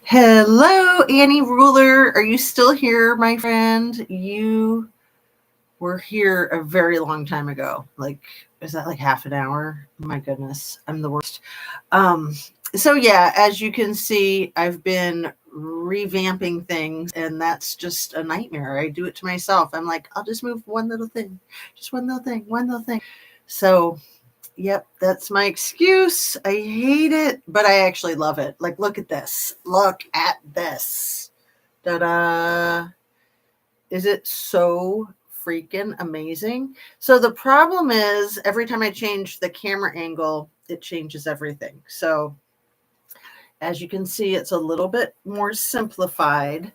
Hello, Annie Ruler. Are you still here, my friend? You were here a very long time ago. Is that like half an hour? My goodness, I'm the worst. Um, so yeah, as you can see, I've been revamping things, and that's just a nightmare. I do it to myself. I'm like, I'll just move one little thing, just one little thing, one little thing. So yep, that's my excuse. I hate it, but I actually love it. Like, look at this. Look at this. Da da. Is it so freaking amazing? So, the problem is every time I change the camera angle, it changes everything. So, as you can see, it's a little bit more simplified.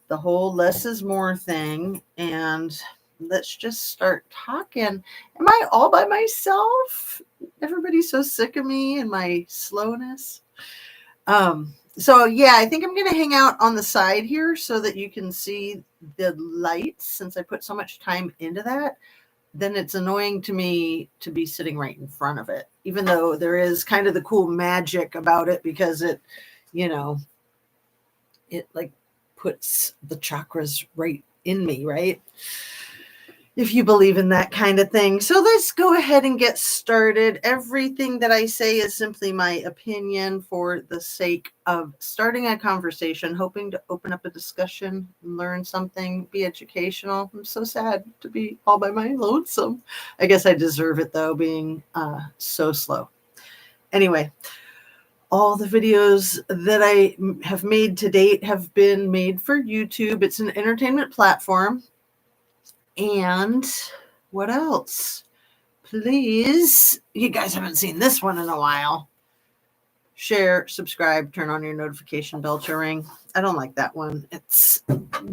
The whole less is more thing. And let's just start talking. Am I all by myself? Everybody's so sick of me and my slowness. So yeah, I think I'm going to hang out on the side here so that you can see the lights. Since I put so much time into that, then it's annoying to me to be sitting right in front of it, even though there is kind of the cool magic about it because it, you know, it like puts the chakras right in me, right? If you believe in that kind of thing. So let's go ahead and get started. Everything that I say is simply my opinion for the sake of starting a conversation, hoping to open up a discussion, learn something, be educational. I'm so sad to be all by my lonesome. I guess I deserve it though, being so slow. Anyway, all the videos that I have made to date have been made for YouTube. It's an entertainment platform. And what else? Please, you guys haven't seen this one in a while. Share, subscribe, turn on your notification bell to ring. I don't like that one. It's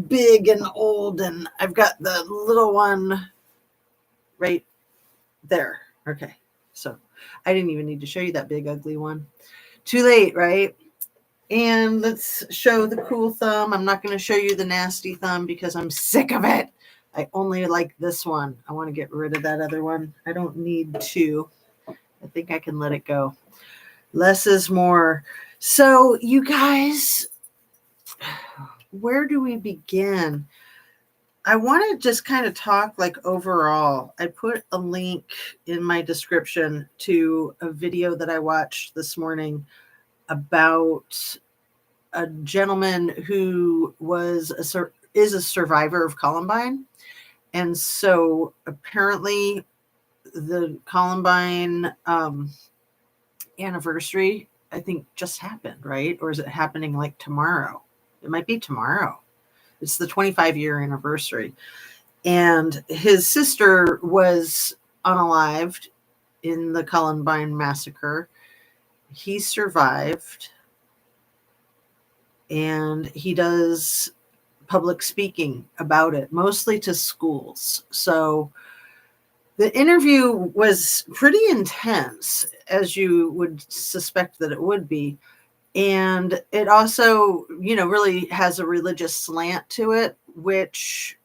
big and old, and I've got the little one right there. Okay, so I didn't even need to show you that big, ugly one. Too late, right? And let's show the cool thumb. I'm not going to show you the nasty thumb because I'm sick of it. I only like this one. I want to get rid of that other one. I don't need to. I think I can let it go. Less is more. So, you guys, where do we begin? I want to just kind of talk like overall. I put a link in my description to a video that I watched this morning about a gentleman who is a survivor of Columbine. And so apparently the Columbine anniversary, I think, just happened, right? Or is it happening like tomorrow? It might be tomorrow. It's the 25-year anniversary. And his sister was unalived in the Columbine massacre. He survived. And he does public speaking about it, mostly to schools. So the interview was pretty intense, as you would suspect that it would be. And it also, really has a religious slant to it, which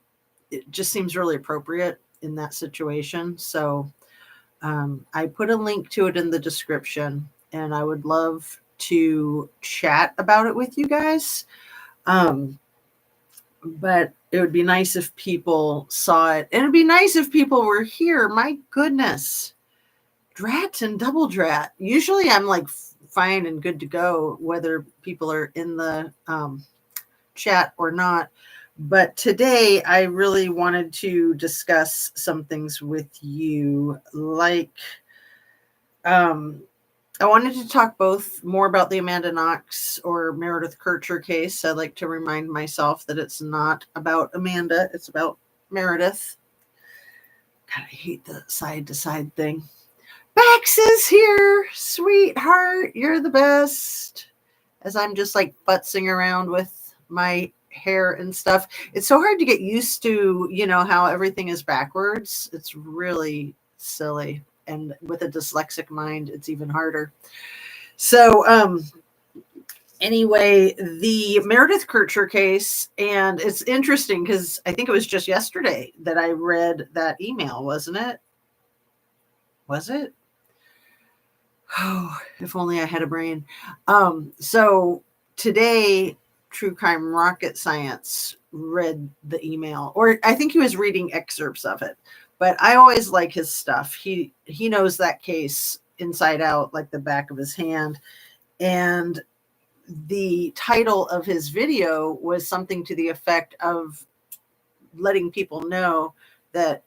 it just seems really appropriate in that situation. So I put a link to it in the description, and I would love to chat about it with you guys. But it would be nice if people saw it. And it'd be nice if people were here. My goodness. Drat and double drat. Usually I'm like fine and good to go, whether people are in the chat or not. But today I really wanted to discuss some things with you. Like, I wanted to talk both more about the Amanda Knox or Meredith Kercher case. I like to remind myself that it's not about Amanda, it's about Meredith. God, I hate the side to side thing. Bex is here, sweetheart. You're the best. As I'm just like futzing around with my hair and stuff. It's so hard to get used to, how everything is backwards. It's really silly. And with a dyslexic mind, it's even harder. So, anyway, the Meredith Kercher case, and it's interesting because I think it was just yesterday that I read that email, wasn't it? Was it? Oh, if only I had a brain. So today, True Crime Rocket Science read the email, or I think he was reading excerpts of it. But I always like his stuff. He knows that case inside out, like the back of his hand. And the title of his video was something to the effect of letting people know that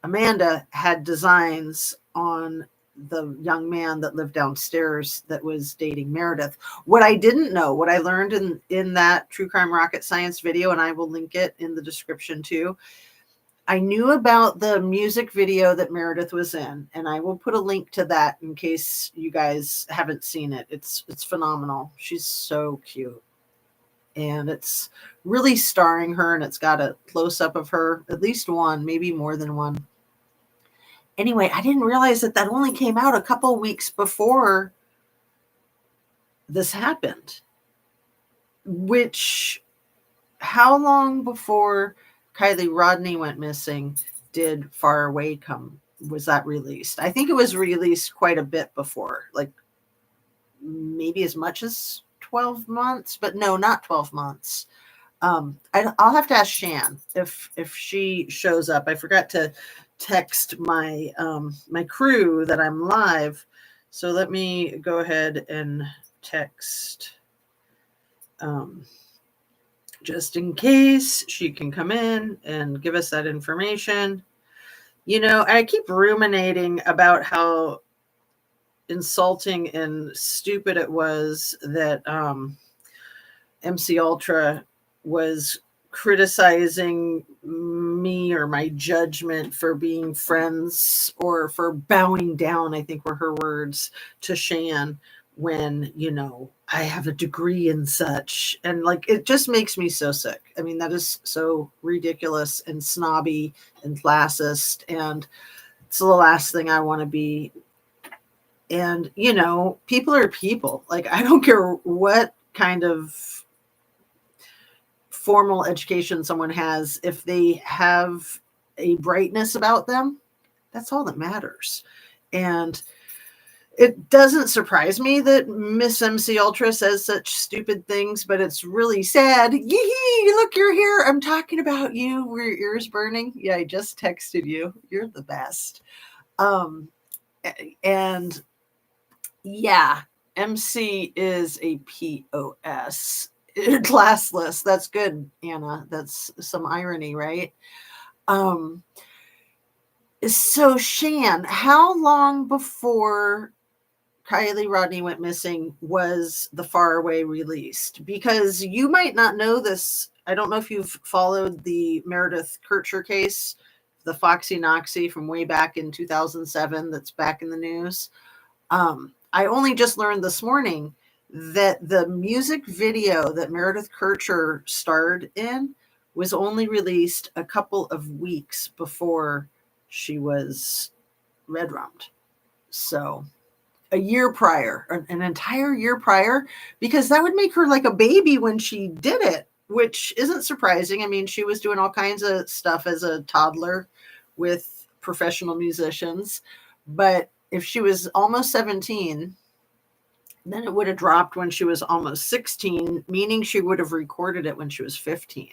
Amanda had designs on the young man that lived downstairs that was dating Meredith. What I didn't know, what I learned in that True Crime Rocket Science video, and I will link it in the description too. I knew about the music video that Meredith was in, and I will put a link to that in case you guys haven't seen it. It's phenomenal. She's so cute. And it's really starring her, and it's got a close-up of her, at least one, maybe more than one. Anyway, I didn't realize that only came out a couple weeks before this happened. Which, how long before Kylie Rodney went missing did Far Away was that released? I think it was released quite a bit before, like maybe as much as 12 months, but no, not 12 months. I'll have to ask Shan if she shows up. I forgot to text my my crew that I'm live, so let me go ahead and text just in case she can come in and give us that information. You know, I keep ruminating about how insulting and stupid it was that MC Ultra was criticizing me or my judgment for being friends or for bowing down, I think were her words, to Shan, when, you know, I have a degree in such. And like, it just makes me so sick. I mean, that is so ridiculous and snobby and classist, and it's the last thing I want to be. And, you know, people are people. Like, I don't care what kind of formal education someone has. If they have a brightness about them, that's all that matters. And it doesn't surprise me that Miss MC Ultra says such stupid things, but it's really sad. Yee, look, you're here. I'm talking about you. Were your ears burning? Yeah, I just texted you. You're the best. And yeah, MC is a POS. Classless. That's good, Anna. That's some irony, right? So Shan, how long before Kylie Rodney went missing was the Far Away released? Because you might not know this. I don't know if you've followed the Meredith Kercher case, the Foxy Noxy from way back in 2007 that's back in the news. I only just learned this morning that the music video that Meredith Kercher starred in was only released a couple of weeks before she was red-rummed. So a year prior, an entire year prior, because that would make her like a baby when she did it, which isn't surprising. I mean, she was doing all kinds of stuff as a toddler with professional musicians, but if she was almost 17, then it would have dropped when she was almost 16, meaning she would have recorded it when she was 15.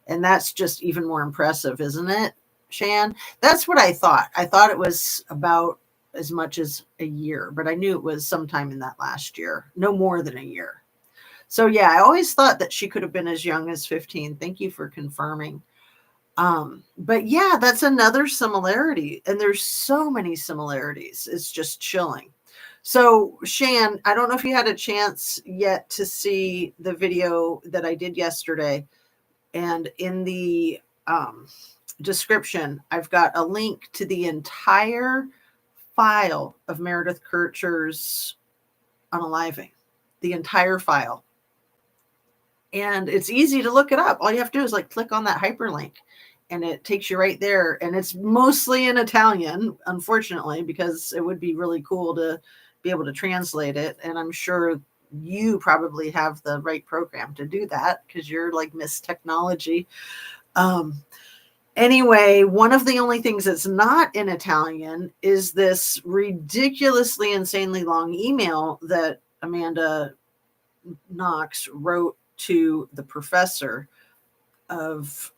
And that's just even more impressive, isn't it, Shan? That's what I thought. I thought it was about as much as a year, but I knew it was sometime in that last year, no more than a year. So yeah, I always thought that she could have been as young as 15. Thank you for confirming. But yeah, that's another similarity. And there's so many similarities. It's just chilling. So Shan, I don't know if you had a chance yet to see the video that I did yesterday. And in the description, I've got a link to the entire file of Meredith Kercher's unaliving, the entire file. And it's easy to look it up. All you have to do is like click on that hyperlink and it takes you right there. And it's mostly in Italian, unfortunately, because it would be really cool to be able to translate it. And I'm sure you probably have the right program to do that because you're like Miss Technology. Anyway, one of the only things that's not in Italian is this ridiculously, insanely long email that Amanda Knox wrote to the professor of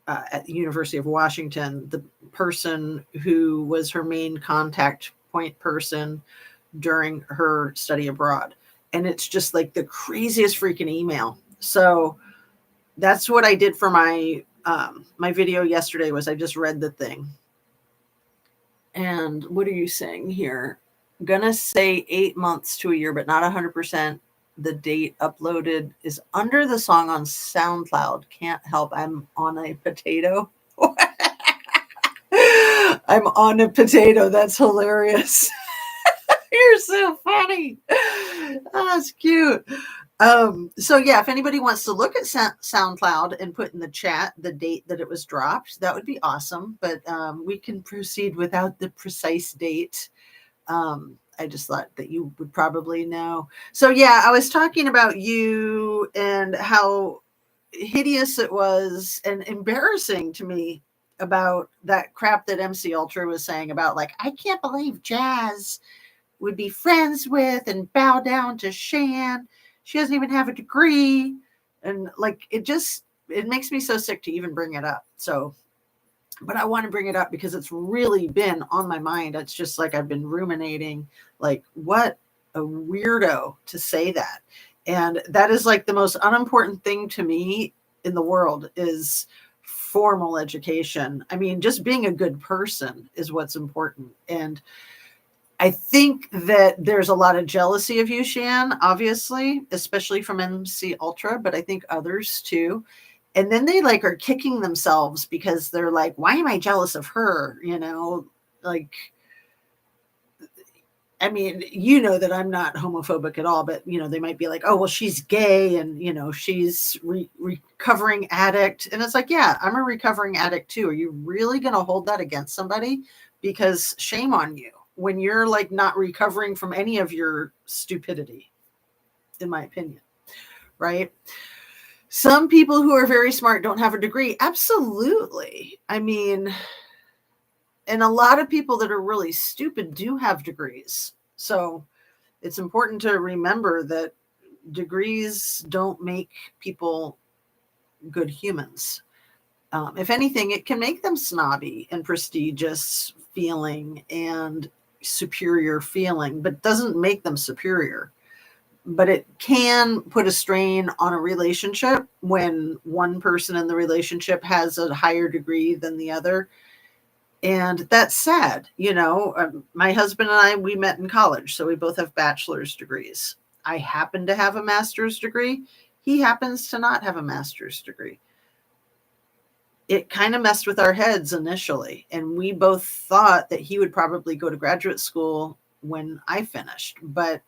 at the University of Washington, the person who was her main contact point person during her study abroad. And it's just like the craziest freaking email. So that's what I did for my my video yesterday was I just read the thing. And what are you saying here? Gonna say 8 months to a year, but not 100%. The date uploaded is under the song on SoundCloud. Can't help. I'm on a potato. I'm on a potato. That's hilarious. You're so funny. Oh, that's cute. So yeah, if anybody wants to look at SoundCloud and put in the chat the date that it was dropped, that would be awesome. But we can proceed without the precise date. I just thought that you would probably know. So yeah, I was talking about you and how hideous it was and embarrassing to me about that crap that MC Ultra was saying about like, I can't believe Jazz would be friends with and bow down to Shan. She doesn't even have a degree. And like, it makes me so sick to even bring it up. So, but I want to bring it up because it's really been on my mind. It's just like, I've been ruminating, like, what a weirdo to say that. And that is like the most unimportant thing to me in the world is formal education. I mean, just being a good person is what's important. And I think that there's a lot of jealousy of you, Shan, obviously, especially from MC Ultra, but I think others too. And then they like are kicking themselves because they're like, why am I jealous of her? You know, like, I mean, you know that I'm not homophobic at all, but, you know, they might be like, oh, well, she's gay and, you know, she's recovering addict. And it's like, yeah, I'm a recovering addict too. Are you really going to hold that against somebody? Because shame on you when you're like not recovering from any of your stupidity, in my opinion, right? Some people who are very smart don't have a degree. Absolutely. I mean, and a lot of people that are really stupid do have degrees. So it's important to remember that degrees don't make people good humans. If anything, it can make them snobby and prestigious feeling and superior feeling, but doesn't make them superior. But it can put a strain on a relationship when one person in the relationship has a higher degree than the other. And that's sad. You know, my husband and I, we met in college, so we both have bachelor's degrees. I happen to have a master's degree. He happens to not have a master's degree. It kind of messed with our heads initially. And we both thought that he would probably go to graduate school when I finished, but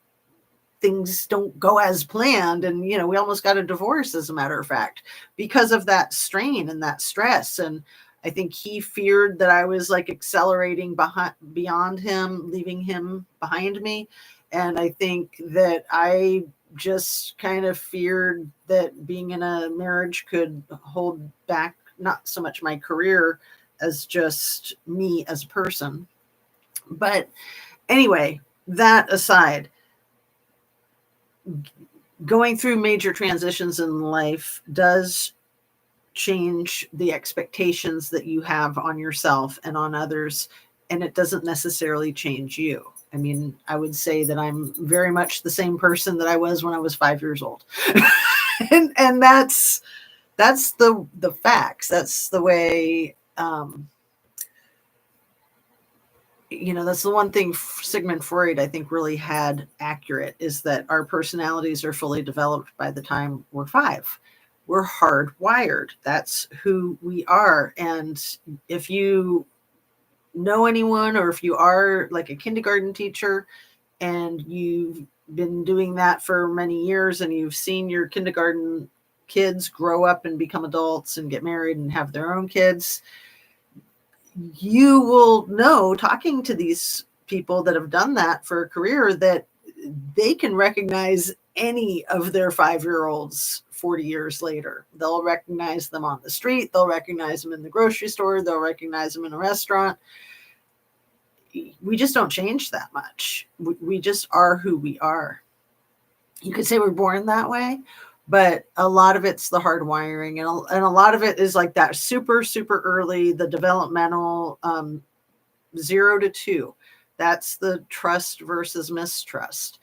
things don't go as planned. And, you know, we almost got a divorce, as a matter of fact, because of that strain and that stress. And I think he feared that I was like accelerating beyond him, leaving him behind me. And I think that I just kind of feared that being in a marriage could hold back not so much my career as just me as a person. But anyway, that aside, going through major transitions in life does change the expectations that you have on yourself and on others, and it doesn't necessarily change you. I mean, I would say that I'm very much the same person that I was when I was 5 years old. and that's the facts. That's the way, you know, that's the one thing Sigmund Freud, I think, really had accurate, is that our personalities are fully developed by the time we're 5. We're hardwired. That's who we are. And if you know anyone, or if you are like a kindergarten teacher and you've been doing that for many years and you've seen your kindergarten kids grow up and become adults and get married and have their own kids, you will know, talking to these people that have done that for a career, that they can recognize any of their 5-year-olds 40 years later. They'll recognize them on the street. They'll recognize them in the grocery store. They'll recognize them in a restaurant. We just don't change that much. We just are who we are. You could say we're born that way, but a lot of it's the hard wiring, and a lot of it is like that super, super early, the developmental 0 to 2. That's the trust versus mistrust.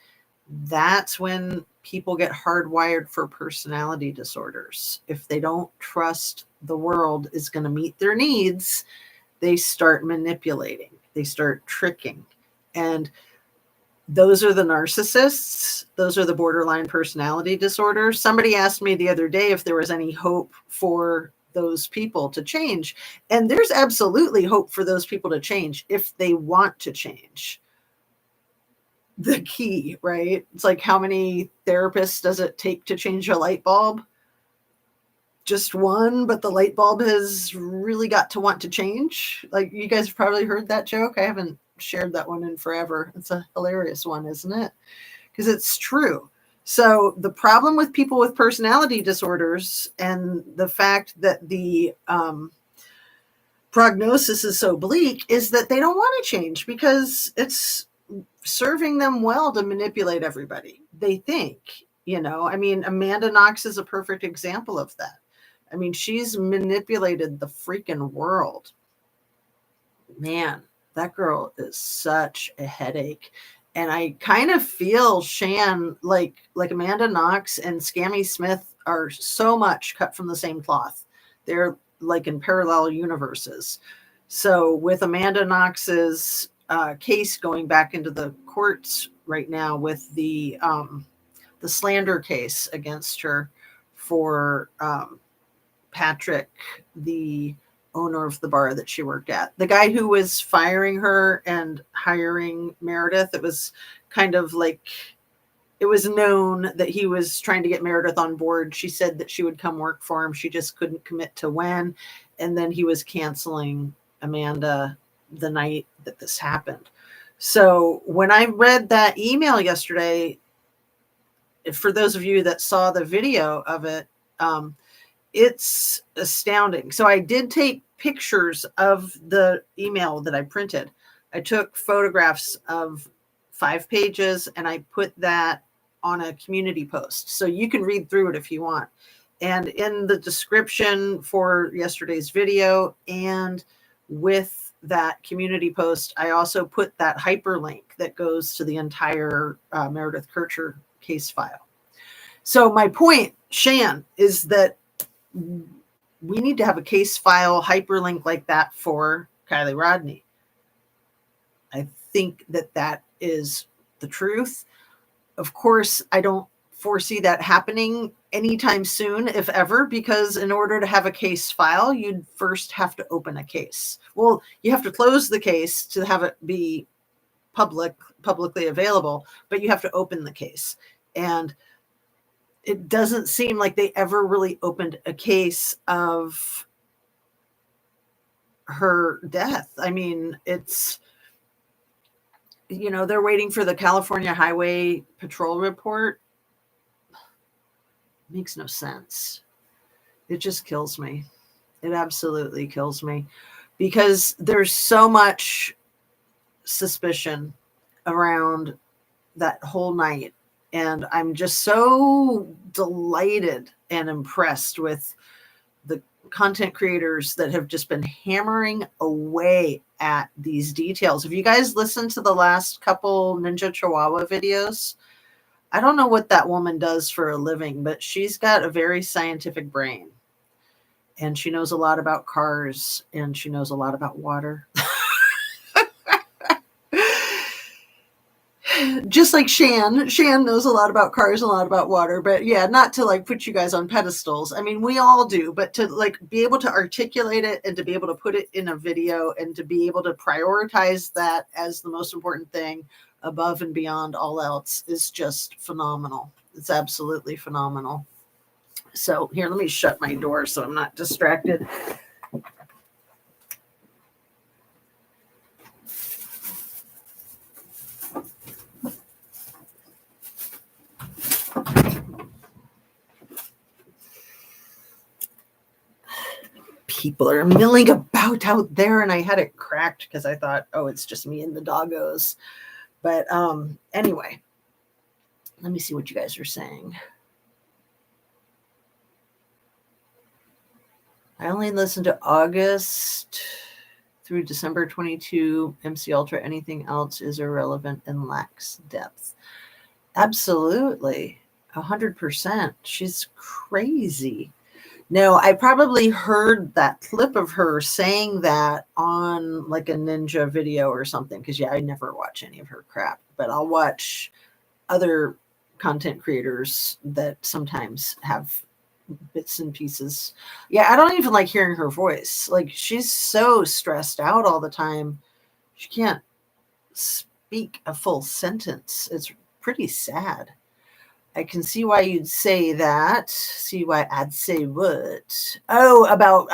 That's when people get hardwired for personality disorders. If they don't trust the world is going to meet their needs, they start manipulating, they start tricking. And those are the narcissists. Those are the borderline personality disorders. Somebody asked me the other day if there was any hope for those people to change. And there's absolutely hope for those people to change if they want to change. The key, right? It's like, how many therapists does it take to change a light bulb? Just one, but the light bulb has really got to want to change. Like, you guys have probably heard that joke. I haven't shared that one in forever. It's a hilarious one, isn't it? Because it's true. So the problem with people with personality disorders, and the fact that the prognosis is so bleak, is that they don't want to change because it's serving them well to manipulate everybody. They think, I mean, Amanda Knox is a perfect example of that. I mean, she's manipulated the freaking world. Man, that girl is such a headache. And I kind of feel Shan, like Amanda Knox and Scammy Smith are so much cut from the same cloth. They're like in parallel universes. So with Amanda Knox's case going back into the courts right now with the slander case against her for Patrick, the owner of the bar that she worked at, the guy who was firing her and hiring Meredith. It was kind of like, it was known that he was trying to get Meredith on board. She said that she would come work for him. She just couldn't commit to when. And then he was canceling Amanda the night that this happened. So when I read that email yesterday, for those of you that saw the video of it, it's astounding. So I did take pictures of the email that I printed. I took photographs of 5 pages and I put that on a community post. So you can read through it if you want. And in the description for yesterday's video and with that community post, I also put that hyperlink that goes to the entire Meredith Kercher case file. So my point, Shan, is that we need to have a case file hyperlink like that for Kylie Rodney. I think that is the truth. Of course, I don't foresee that happening anytime soon, if ever, because in order to have a case file, you'd first have to open a case. Well, you have to close the case to have it be publicly available, but you have to open the case. And it doesn't seem like they ever really opened a case of her death. I mean, it's, they're waiting for the California Highway Patrol report. Makes no sense. It just kills me. It absolutely kills me because there's so much suspicion around that whole night. And I'm just so delighted and impressed with the content creators that have just been hammering away at these details. If you guys listened to the last couple Ninja Chihuahua videos, I don't know what that woman does for a living, but she's got a very scientific brain. And she knows a lot about cars and she knows a lot about water. Just like Shan knows a lot about cars and a lot about water, but yeah, not to like put you guys on pedestals. I mean, we all do, but to like be able to articulate it and to be able to put it in a video and to be able to prioritize that as the most important thing above and beyond all else is just phenomenal. It's absolutely phenomenal. So here, let me shut my door so I'm not distracted. People are milling about out there, and I had it cracked because I thought, oh, it's just me and the doggos. But anyway, Let me see what you guys are saying. I only listened to August through December 22, MC Ultra. Anything else is irrelevant and lacks depth. Absolutely. 100%. She's crazy. No, I probably heard that clip of her saying that on like a ninja video or something. Because, yeah, I never watch any of her crap, but I'll watch other content creators that sometimes have bits and pieces. Yeah, I don't even like hearing her voice. Like, she's so stressed out all the time. She can't speak a full sentence. It's pretty sad. I can see why you'd say that. See why I'd say what? Oh, about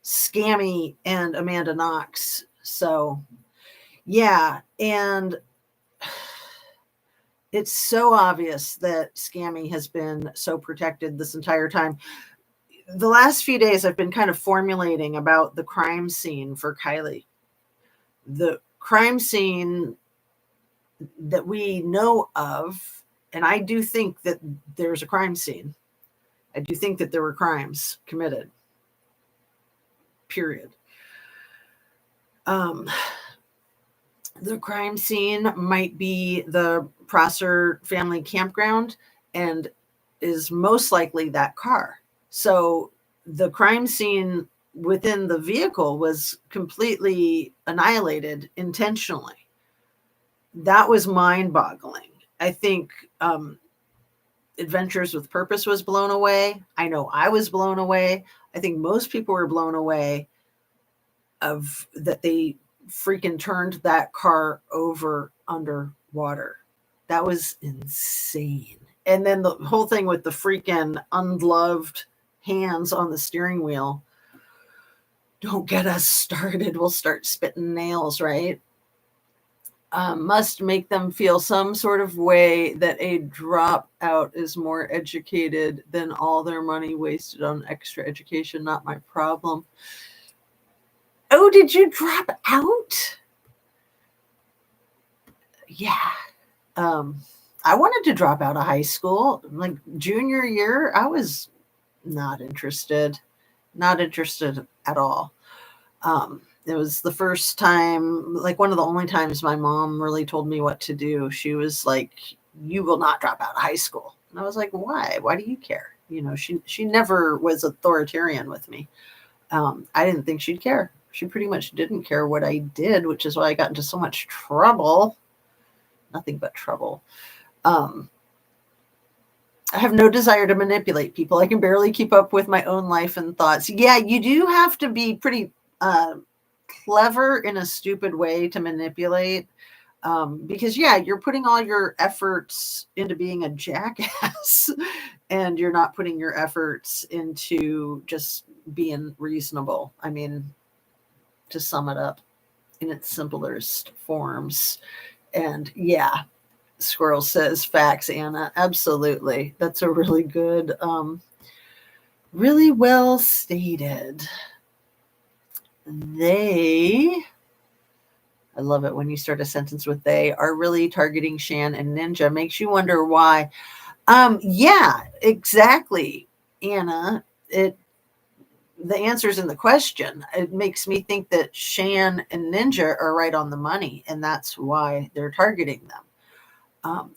Scammy and Amanda Knox. So, yeah, and it's so obvious that Scammy has been so protected this entire time. The last few days, I've been kind of formulating about the crime scene for Kylie. The crime scene that we know of, and I do think that there's a crime scene. I do think that there were crimes committed. Period. The crime scene might be the Prosser family campground and is most likely that car. So the crime scene within the vehicle was completely annihilated intentionally. That was mind-boggling. I think Adventures with Purpose was blown away. I know I was blown away. I think most people were blown away of that they freaking turned that car over underwater. That was insane. And then the whole thing with the freaking ungloved hands on the steering wheel. Don't get us started. We'll start spitting nails, right? Must make them feel some sort of way that a dropout is more educated than all their money wasted on extra education. Not my problem. Oh, did you drop out? Yeah. I wanted to drop out of high school. Like junior year, I was not interested. Not interested at all. It was the first time, like one of the only times my mom really told me what to do. She was like, you will not drop out of high school. And I was like, why? Why do you care? You know, she never was authoritarian with me. I didn't think she'd care. She pretty much didn't care what I did, which is why I got into so much trouble. Nothing but trouble. I have no desire to manipulate people. I can barely keep up with my own life and thoughts. Yeah, you do have to be pretty clever in a stupid way to manipulate. Because, yeah, you're putting all your efforts into being a jackass and you're not putting your efforts into just being reasonable. I mean, to sum it up in its simplest forms. And yeah, Squirrel says facts, Anna. Absolutely. That's a really good, really well stated. I love it when you start a sentence with they are really targeting Shan and Ninja. Makes you wonder why. Yeah, exactly, Anna. The answer's in the question. It makes me think that Shan and Ninja are right on the money, and that's why they're targeting them.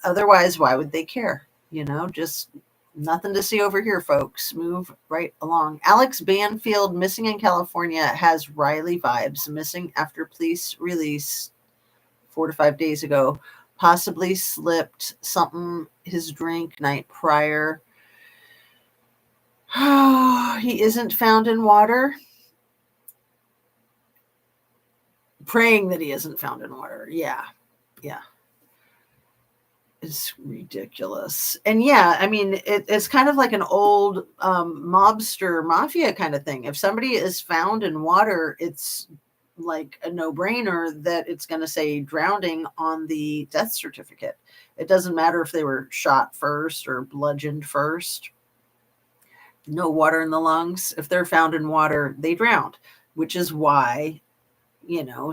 Otherwise, why would they care? You know, just nothing to see over here, folks. Move right along. Alex Banfield, missing in California, has Riley vibes. Missing after police release 4 to 5 days ago. Possibly slipped something his drink night prior. He isn't found in water. Praying that he isn't found in water. Yeah. It's ridiculous. And yeah, I mean, it's kind of like an old mobster mafia kind of thing. If somebody is found in water, it's like a no-brainer that it's going to say drowning on the death certificate. It doesn't matter if they were shot first or bludgeoned first. No water in the lungs. If they're found in water, they drowned, which is why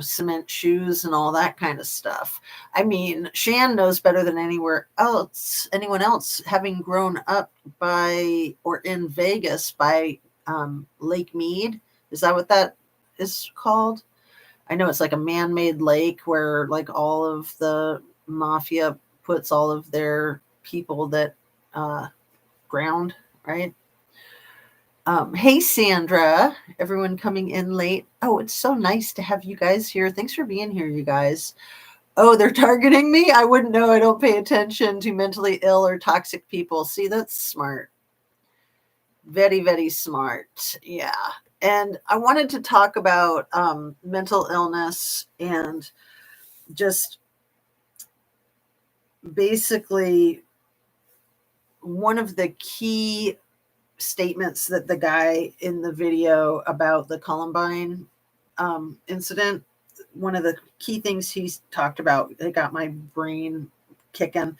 cement shoes and all that kind of stuff. I mean, Shan knows better than anyone else, having grown up by or in Vegas by Lake Mead. Is that what that is called? I know it's like a man-made lake where like all of the mafia puts all of their people that ground, right? Hey, Sandra, everyone coming in late. Oh, it's so nice to have you guys here. Thanks for being here, you guys. Oh, they're targeting me? I wouldn't know. I don't pay attention to mentally ill or toxic people. See, that's smart. Very, very smart. Yeah. And I wanted to talk about mental illness and just basically one of the key statements that the guy in the video about the Columbine incident, one of the key things he talked about, it got my brain kicking.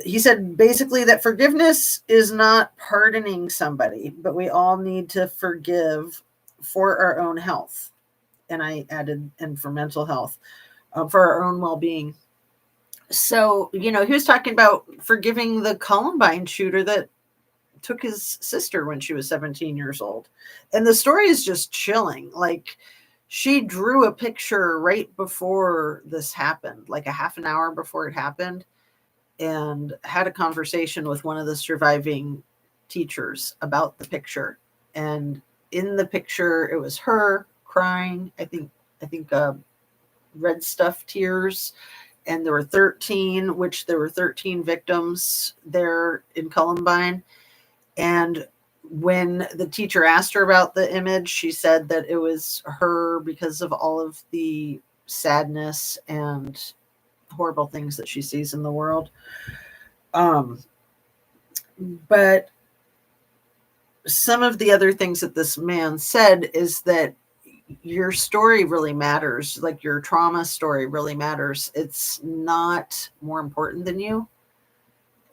He said basically that forgiveness is not pardoning somebody, but we all need to forgive for our own health. And I added, and for mental health, for our own well-being. So, he was talking about forgiving the Columbine shooter that took his sister when she was 17 years old. And the story is just chilling. Like, she drew a picture right before this happened, like a half an hour before it happened, and had a conversation with one of the surviving teachers about the picture. And in the picture, it was her crying, I think red stuff tears. And there were 13 victims there in Columbine. And when the teacher asked her about the image, she said that it was her because of all of the sadness and horrible things that she sees in the world. But some of the other things that this man said is that your story really matters. Like, your trauma story really matters. It's not more important than you.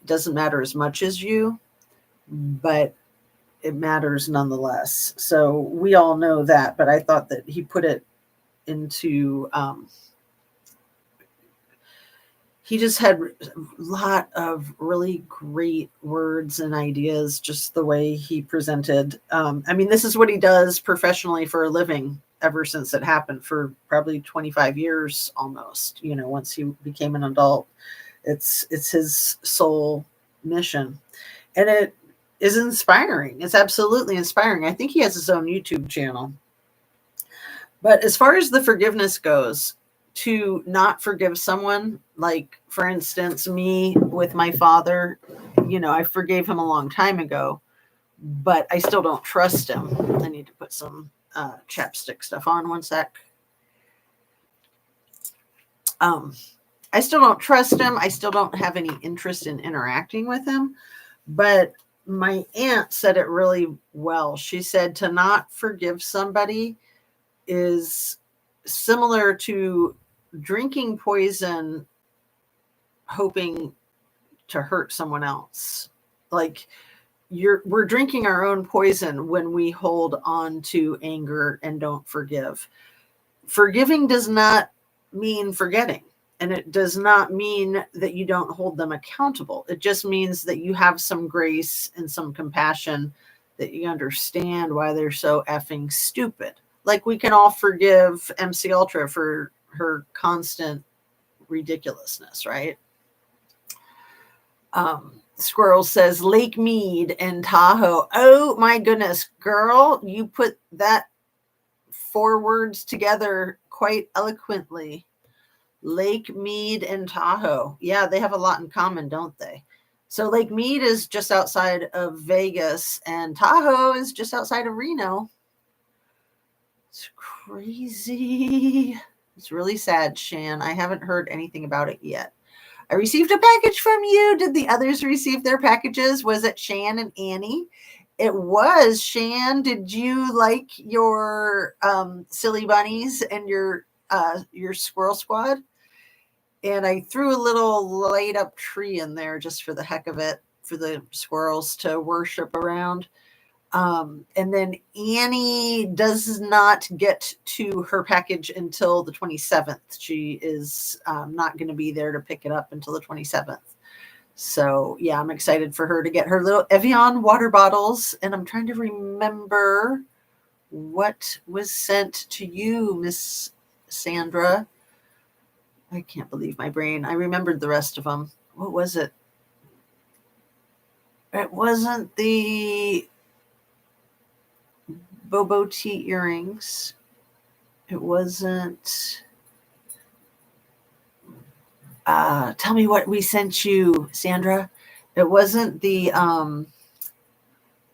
It doesn't matter as much as you, but it matters nonetheless. So we all know that, but I thought that he put it into, he just had a lot of really great words and ideas, just the way he presented. I mean, this is what he does professionally for a living ever since it happened, for probably 25 years almost, once he became an adult. It's his sole mission. And it is inspiring. It's absolutely inspiring. I think he has his own YouTube channel. But as far as the forgiveness goes, to not forgive someone, like, for instance, me with my father, I forgave him a long time ago, but I still don't trust him. I need to put some chapstick stuff on, one sec. I still don't trust him. I still don't have any interest in interacting with him. But my aunt said it really well. She said to not forgive somebody is similar to drinking poison hoping to hurt someone else. Like, we're drinking our own poison when we hold on to anger and don't forgive. Forgiving does not mean forgetting, and it does not mean that you don't hold them accountable. It just means that you have some grace and some compassion, that you understand why they're so effing stupid. Like, we can all forgive MC Ultra for her constant ridiculousness, right? Squirrel says Lake Mead and Tahoe. Oh my goodness, girl, you put that 4 words together quite eloquently. Lake Mead and Tahoe. Yeah, they have a lot in common, don't they? So Lake Mead is just outside of Vegas, and Tahoe is just outside of Reno. It's crazy. It's really sad, Shan. I haven't heard anything about it yet. I received a package from you. Did the others receive their packages? Was it Shan and Annie? It was. Shan, did you like your silly bunnies and your squirrel squad? And I threw a little light up tree in there just for the heck of it, for the squirrels to worship around. And then Annie does not get to her package until the 27th. She is not going to be there to pick it up until the 27th. So yeah, I'm excited for her to get her little Evian water bottles. And I'm trying to remember what was sent to you, Miss Sandra. I can't believe my brain. I remembered the rest of them. What was it? It wasn't the Bobo tea earrings. It wasn't. Tell me what we sent you, Sandra. It wasn't the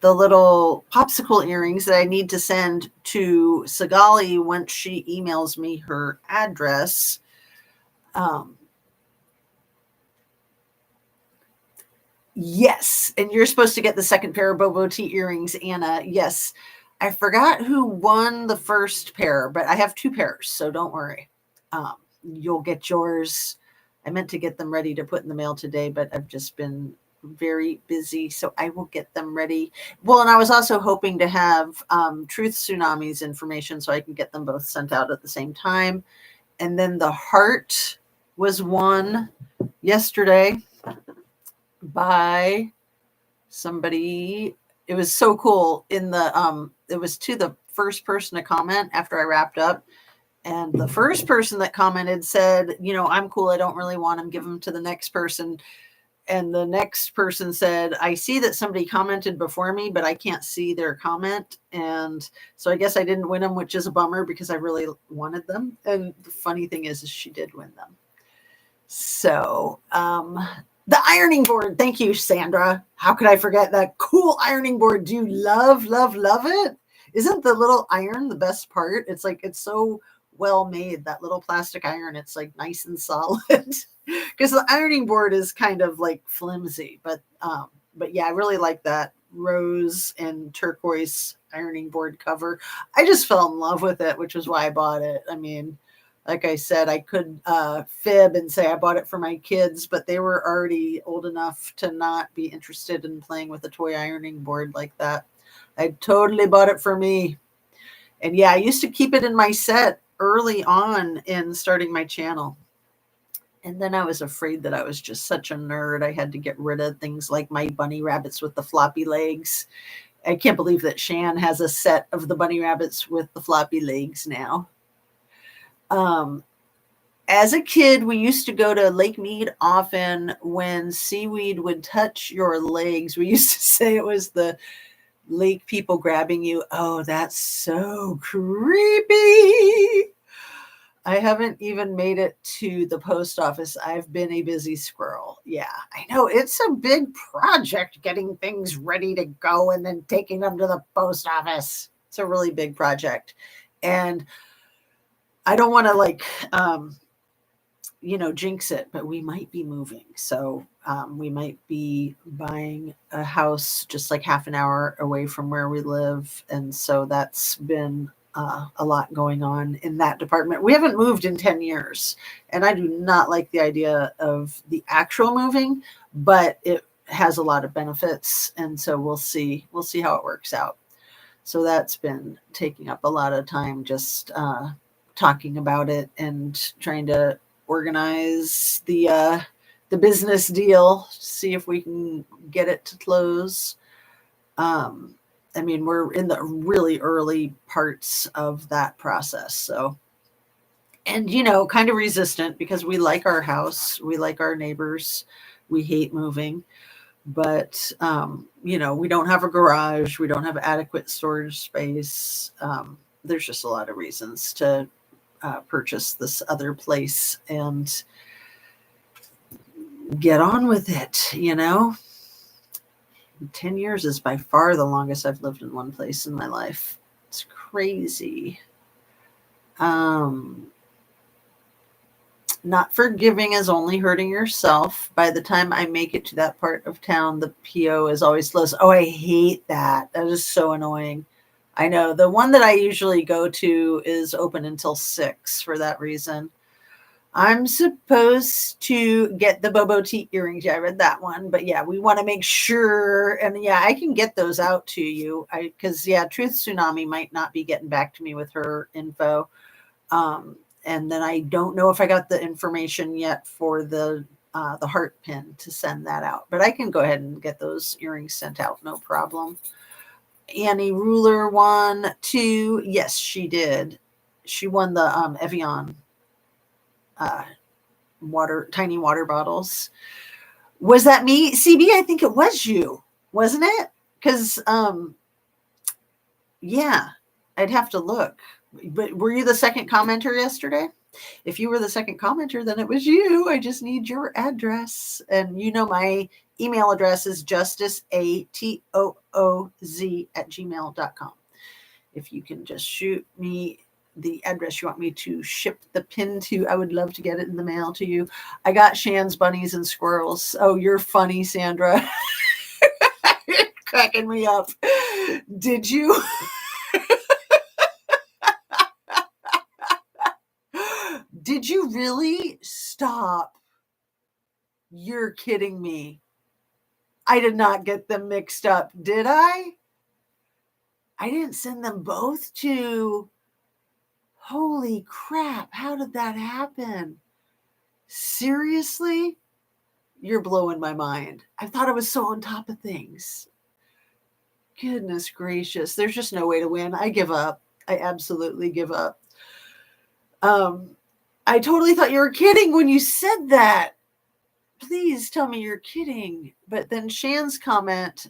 little popsicle earrings that I need to send to Sigali once she emails me her address. Yes, and you're supposed to get the second pair of Bobo tea earrings, Anna. Yes, I forgot who won the first pair, but I have 2 pairs, so don't worry. You'll get yours. I meant to get them ready to put in the mail today, but I've just been very busy, so I will get them ready. Well, and I was also hoping to have Truth Tsunami's information so I can get them both sent out at the same time. And then the heart was won yesterday by somebody. It was so cool. In the it was to the first person to comment after I wrapped up, and the first person that commented said, I'm cool, I don't really want them, give them to the next person. And the next person said, I see that somebody commented before me, but I can't see their comment. And so I guess I didn't win them, which is a bummer because I really wanted them. And the funny thing is she did win them. So the ironing board. Thank you, Sandra. How could I forget that cool ironing board? Do you love it? Isn't the little iron the best part? It's like, it's so well made, that little plastic iron. It's like nice and solid because the ironing board is kind of like flimsy, but yeah, I really like that rose and turquoise ironing board cover. I just fell in love with it, which is why I bought it. I mean, like I said, I could fib and say I bought it for my kids, but they were already old enough to not be interested in playing with a toy ironing board like that. I totally bought it for me. And yeah, I used to keep it in my set early on in starting my channel. And then I was afraid that I was just such a nerd. I had to get rid of things like my bunny rabbits with the floppy legs. I can't believe that Shan has a set of the bunny rabbits with the floppy legs now. As a kid, we used to go to Lake Mead often. When seaweed would touch your legs, we used to say it was the lake people grabbing you. Oh, that's so creepy. I haven't even made it to the post office. I've been a busy squirrel. Yeah, I know. It's a big project getting things ready to go and then taking them to the post office. It's a really big project. And I don't want to jinx it, but we might be moving. So we might be buying a house just like half an hour away from where we live. And so that's been a lot going on in that department. We haven't moved in 10 years, and I do not like the idea of the actual moving, but it has a lot of benefits. And so we'll see how it works out. So that's been taking up a lot of time, just talking about it and trying to organize the business deal, see if we can get it to close. I mean, we're in the really early parts of that process. So, and, kind of resistant because we like our house. We like our neighbors. We hate moving, but, we don't have a garage. We don't have adequate storage space. There's just a lot of reasons to purchase this other place and get on with it, 10 years is by far the longest I've lived in one place in my life. It's crazy. Not forgiving is only hurting yourself. By the time I make it to that part of town, the PO is always closed. Oh, I hate that. That is so annoying. I know. The one that I usually go to is open until 6 for that reason. I'm supposed to get the Bobo Tea earrings. Yeah, I read that one. But yeah, we want to make sure. And yeah, I can get those out to you. Because yeah, Truth Tsunami might not be getting back to me with her info. And then I don't know if I got the information yet for the heart pin to send that out. But I can go ahead and get those earrings sent out. No problem. Annie Ruler 1, 2. Yes, she did. She won the Evian tiny water bottles. Was that me, CB? I think it was you, wasn't it? Because yeah, I'd have to look. But were you the second commenter yesterday? If you were the second commenter, then it was you. I just need your address. And you know my email address is justicetooz@gmail.com. If you can just shoot me the address you want me to ship the pin to, I would love to get it in the mail to you. I got Shan's bunnies and squirrels. Oh, you're funny, Sandra. Cracking me up. Did you? Did you really? Stop. You're kidding me. I did not get them mixed up, did I? I didn't send them both to... Holy crap. How did that happen? Seriously? You're blowing my mind. I thought I was so on top of things. Goodness gracious. There's just no way to win. I give up. I absolutely give up. I totally thought you were kidding when you said that. Please tell me you're kidding. But then Shan's comment,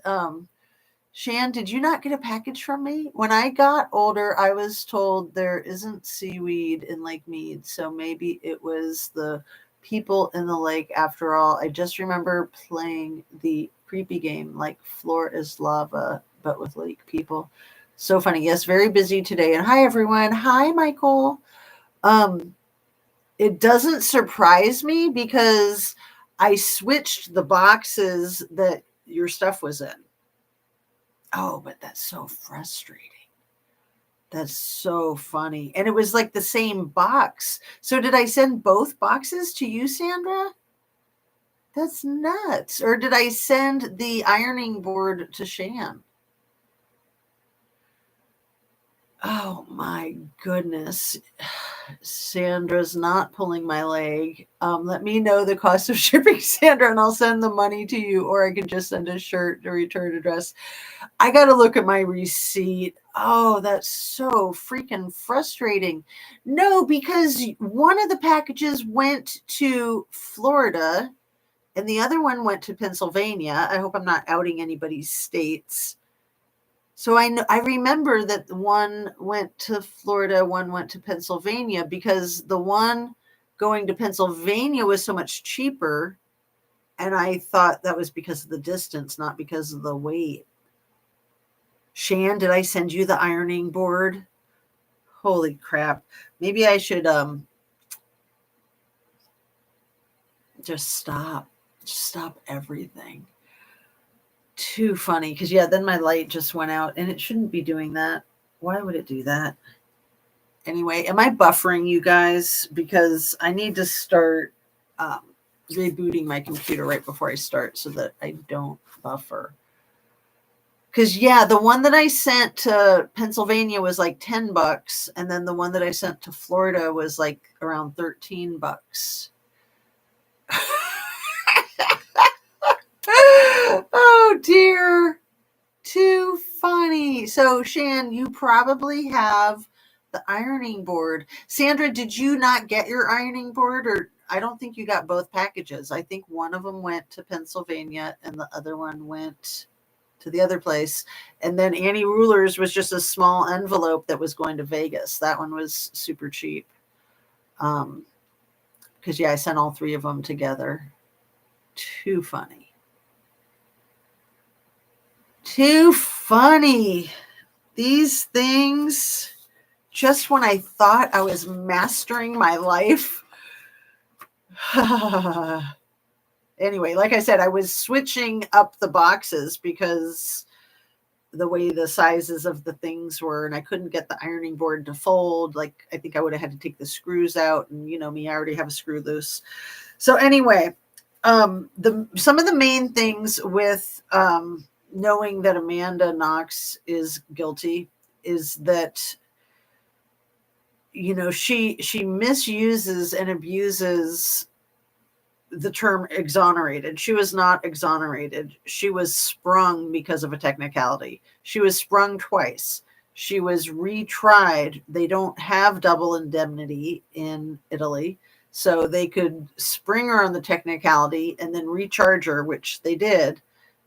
Shan, did you not get a package from me? When I got older, I was told there isn't seaweed in Lake Mead, so maybe it was the people in the lake after all. I just remember playing the creepy game like Floor is Lava, but with lake people. So funny. Yes, very busy today. And hi, everyone. Hi, Michael. It doesn't surprise me because I switched the boxes that your stuff was in. Oh, but that's so frustrating. That's so funny. And it was like the same box. So did I send both boxes to you, Sandra? That's nuts. Or did I send the ironing board to Shan? Oh my goodness. Sandra's not pulling my leg. Let me know the cost of shipping, Sandra, and I'll send the money to you, or I can just send a shirt to return address. I got to look at my receipt. Oh, that's so freaking frustrating. No, because one of the packages went to Florida and the other one went to Pennsylvania. I hope I'm not outing anybody's states. So I remember that one went to Florida, one went to Pennsylvania, because the one going to Pennsylvania was so much cheaper. And I thought that was because of the distance, not because of the weight. Shan, did I send you the ironing board? Holy crap. Maybe I should just stop. Just stop everything. Too funny. Because, yeah, then my light just went out. And it shouldn't be doing that. Why would it do that? Anyway, am I buffering you guys? Because I need to start rebooting my computer right before I start so that I don't buffer. Because, yeah, the one that I sent to Pennsylvania was like $10. And then the one that I sent to Florida was like around $13. Oh, dear. Too funny. So, Shan, you probably have the ironing board. Sandra, did you not get your ironing board? Or I don't think you got both packages. I think one of them went to Pennsylvania and the other one went to the other place. And then Annie Ruler's was just a small envelope that was going to Vegas. That one was super cheap. Because, yeah, I sent all three of them together. Too funny. Too funny. These things, just when I thought I was mastering my life. Anyway, like I said, I was switching up the boxes because the way the sizes of the things were, and I couldn't get the ironing board to fold. Like, I think I would have had to take the screws out, and you know me, I already have a screw loose. So anyway, some of the main things with knowing that Amanda Knox is guilty is that, you know, she misuses and abuses the term exonerated. She was not exonerated. She was sprung because of a technicality. She was sprung twice. She was retried. They don't have double indemnity in Italy, so they could spring her on the technicality and then recharge her, which they did,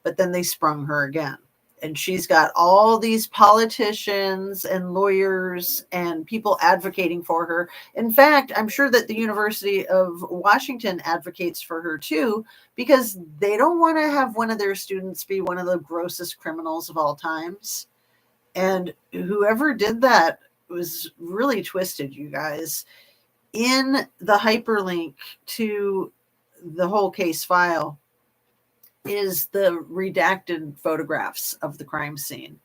but then they sprung her again. And she's got all these politicians and lawyers and people advocating for her. In fact, I'm sure that the University of Washington advocates for her too, because they don't want to have one of their students be one of the grossest criminals of all times. And whoever did that was really twisted, you guys. In the hyperlink to the whole case file is the redacted photographs of the crime scene.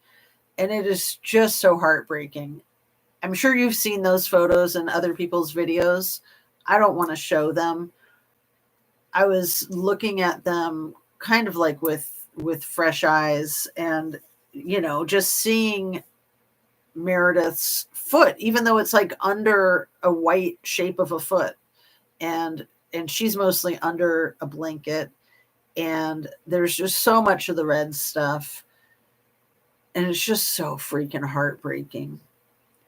And it is just so heartbreaking. I'm sure you've seen those photos in other people's videos. I don't want to show them. I was looking at them kind of like with fresh eyes, and, you know, just seeing Meredith's foot, even though it's like under a white shape of a foot, and she's mostly under a blanket. And there's just so much of the red stuff. And it's just so freaking heartbreaking.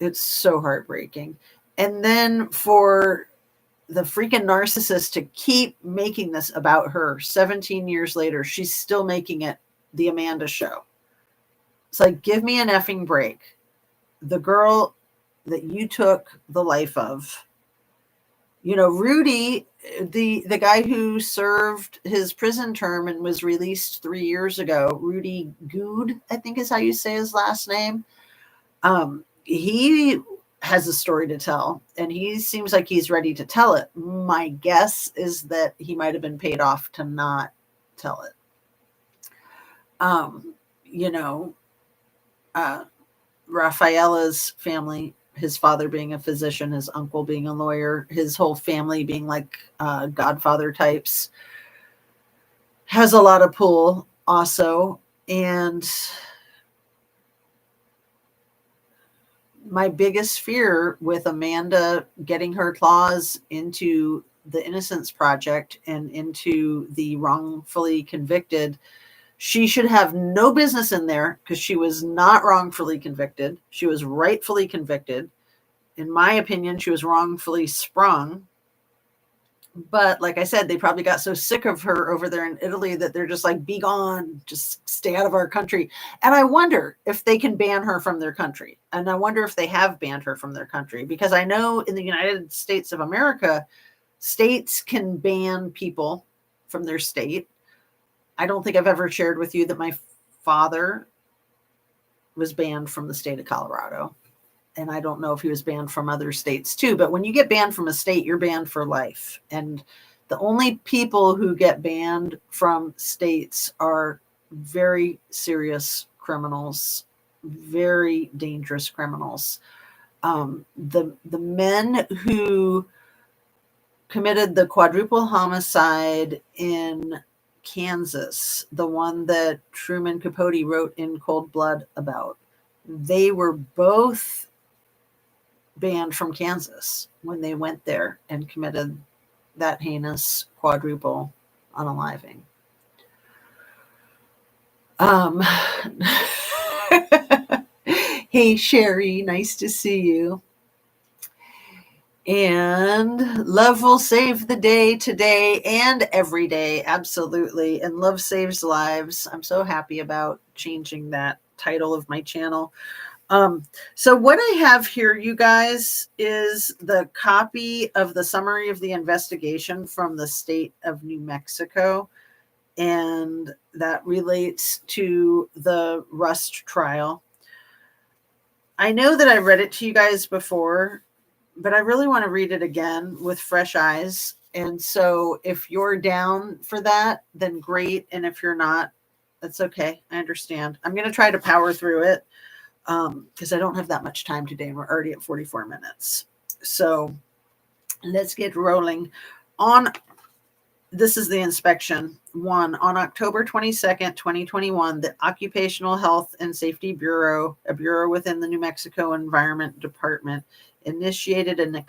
It's so heartbreaking. And then for the freaking narcissist to keep making this about her 17 years later, she's still making it the Amanda show. It's like, give me an effing break. The girl that you took the life of, you know, Rudy, the guy who served his prison term and was released 3 years ago, Rudy Good, I think is how you say his last name. He has a story to tell, and he seems like he's ready to tell it. My guess is that he might have been paid off to not tell it. You know, Rafaela's family, his father being a physician, his uncle being a lawyer, his whole family being like Godfather types, has a lot of pull also. And my biggest fear with Amanda getting her claws into the Innocence Project and into the wrongfully convicted, she should have no business in there, because she was not wrongfully convicted. She was rightfully convicted. In my opinion, she was wrongfully sprung. But like I said, they probably got so sick of her over there in Italy that they're just like, be gone, just stay out of our country. And I wonder if they can ban her from their country. And I wonder if they have banned her from their country, because I know in the United States of America, states can ban people from their state. I don't think I've ever shared with you that my father was banned from the state of Colorado. And I don't know if he was banned from other states too. But when you get banned from a state, you're banned for life. And the only people who get banned from states are very serious criminals, very dangerous criminals. The men who committed the quadruple homicide in Kansas, the one that Truman Capote wrote In Cold Blood about, they were both banned from Kansas when they went there and committed that heinous quadruple unaliving. Hey, Sherry, nice to see you. And love will save the day today and every day. Absolutely. And love saves lives. I'm so happy about changing that title of my channel. So what I have here, you guys, is the copy of the summary of the investigation from the state of New Mexico. And that relates to the Rust trial. I know that I read it to you guys before, but I really want to read it again with fresh eyes. And so if you're down for that, then great. And if you're not, That's okay. I understand. I'm going to try to power through it because I don't have that much time today. We're already at 44 minutes. So let's get rolling. This is the inspection. One, on October 22nd, 2021, the Occupational Health and Safety Bureau, a bureau within the New Mexico Environment Department, initiated an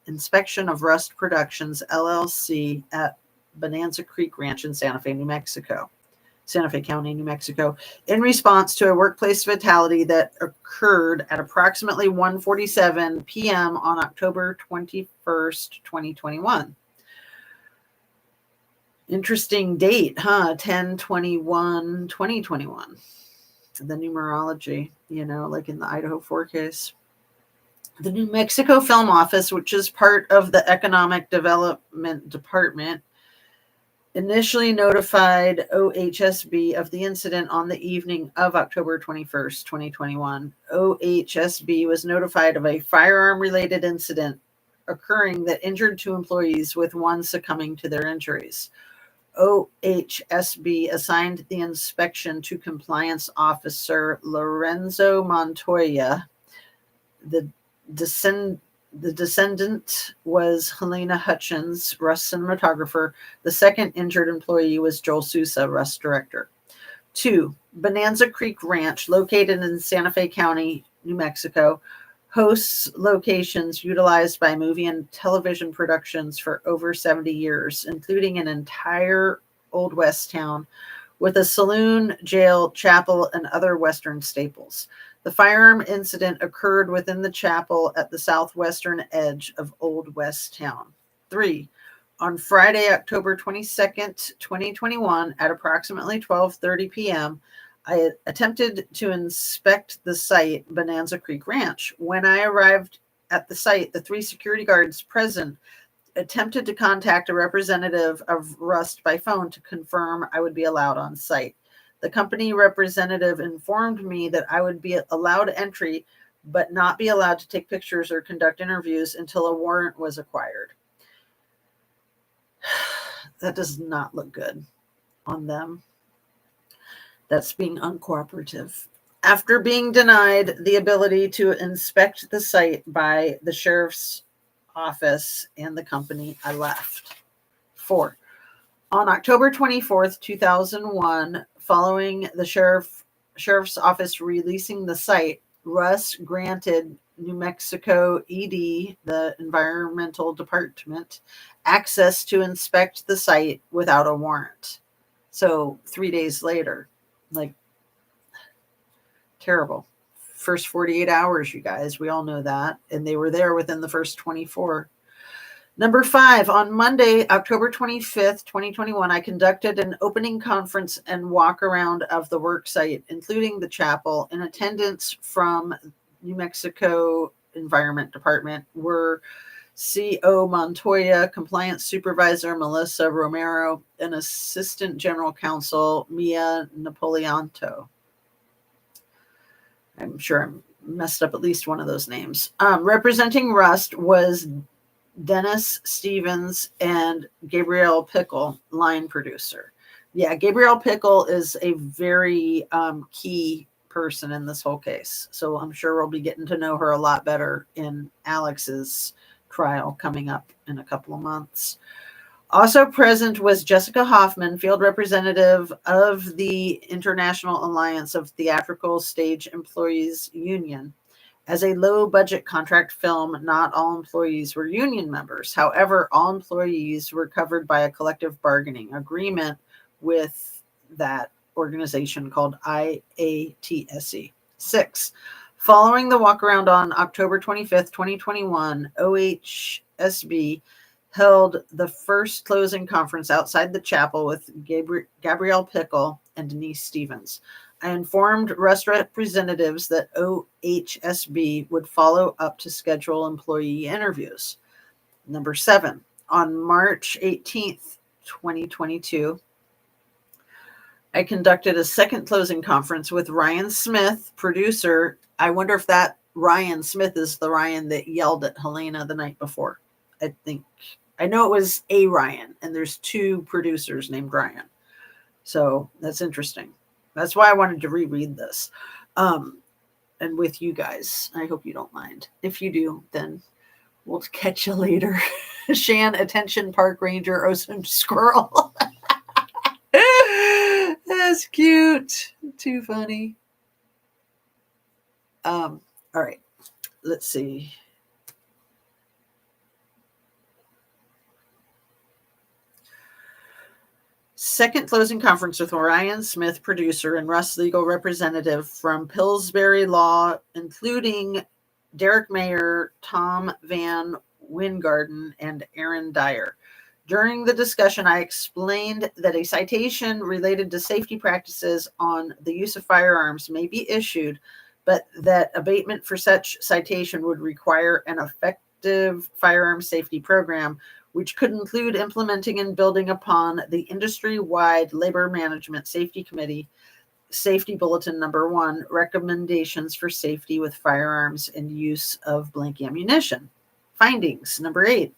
inspection of Rust Productions, LLC at Bonanza Creek Ranch in Santa Fe, New Mexico. Santa Fe County, New Mexico, in response to a workplace fatality that occurred at approximately 1:47 p.m. on October 21st, 2021. Interesting date, huh? 10/21/2021. The numerology, like in the Idaho 4 case. The New Mexico Film Office, which is part of the Economic Development Department, initially notified OHSB of the incident on the evening of October 21st, 2021. OHSB was notified of a firearm-related incident occurring that injured 2 employees, with one succumbing to their injuries. OHSB assigned the inspection to Compliance Officer Lorenzo Montoya. The descendant was Helena Hutchins, Rust cinematographer. The second injured employee was Joel Sousa, Rust director. 2, Bonanza Creek Ranch, located in Santa Fe County, New Mexico, hosts locations utilized by movie and television productions for over 70 years, including an entire Old West town with a saloon, jail, chapel, and other Western staples. The firearm incident occurred within the chapel at the southwestern edge of Old West Town. 3, on Friday, October 22nd, 2021, at approximately 12:30 p.m., I attempted to inspect the site, Bonanza Creek Ranch. When I arrived at the site, the 3 security guards present attempted to contact a representative of Rust by phone to confirm I would be allowed on site. The company representative informed me that I would be allowed entry, but not be allowed to take pictures or conduct interviews until a warrant was acquired. That does not look good on them. That's being uncooperative. After being denied the ability to inspect the site by the sheriff's office and the company, I left. 4, on October 24th, 2001, following the sheriff's office releasing the site, Russ granted New Mexico ED, the Environmental Department, access to inspect the site without a warrant. So 3 days later, terrible. First 48 hours, you guys, we all know that. And they were there within the first 24. Number 5, on Monday, October 25th, 2021, I conducted an opening conference and walk around of the work site, including the chapel. In attendance from New Mexico Environment Department were CO Montoya, Compliance Supervisor Melissa Romero, and Assistant General Counsel Mia Napoleonto. I'm sure I messed up at least one of those names. Representing Rust was Dennis Stevens and Gabrielle Pickle, line producer. Yeah, Gabrielle Pickle is a very key person in this whole case. So I'm sure we'll be getting to know her a lot better in Alex's trial coming up in a couple of months. Also present was Jessica Hoffman, field representative of the International Alliance of Theatrical Stage Employees Union. As a low-budget contract film, not all employees were union members. However, all employees were covered by a collective bargaining agreement with that organization called IATSE. 6, following the walkaround on October 25th, 2021, OHSB held the first closing conference outside the chapel with Gabrielle Pickle and Denise Stevens. I informed Rust representatives that OHSB would follow up to schedule employee interviews. Number 7, on March 18th, 2022, I conducted a second closing conference with Ryan Smith, producer. I wonder if that Ryan Smith is the Ryan that yelled at Helena the night before. I know it was a Ryan, and there's 2 producers named Ryan. So that's interesting. That's why I wanted to reread this. And with you guys, I hope you don't mind. If you do, then we'll catch you later. Shan, attention, park ranger, Ocean squirrel. That's cute. Too funny. All right. Let's see. Second closing conference with Ryan Smith, producer, and Russ legal representative from Pillsbury Law, including Derek Mayer, Tom Van Wingarden, and Aaron Dyer. During the discussion, I explained that a citation related to safety practices on the use of firearms may be issued, but that abatement for such citation would require an effective firearm safety program, which could include implementing and building upon the industry-wide Labor Management Safety Committee Safety Bulletin Number 1, Recommendations for Safety with Firearms and Use of Blank Ammunition. Findings, number 8.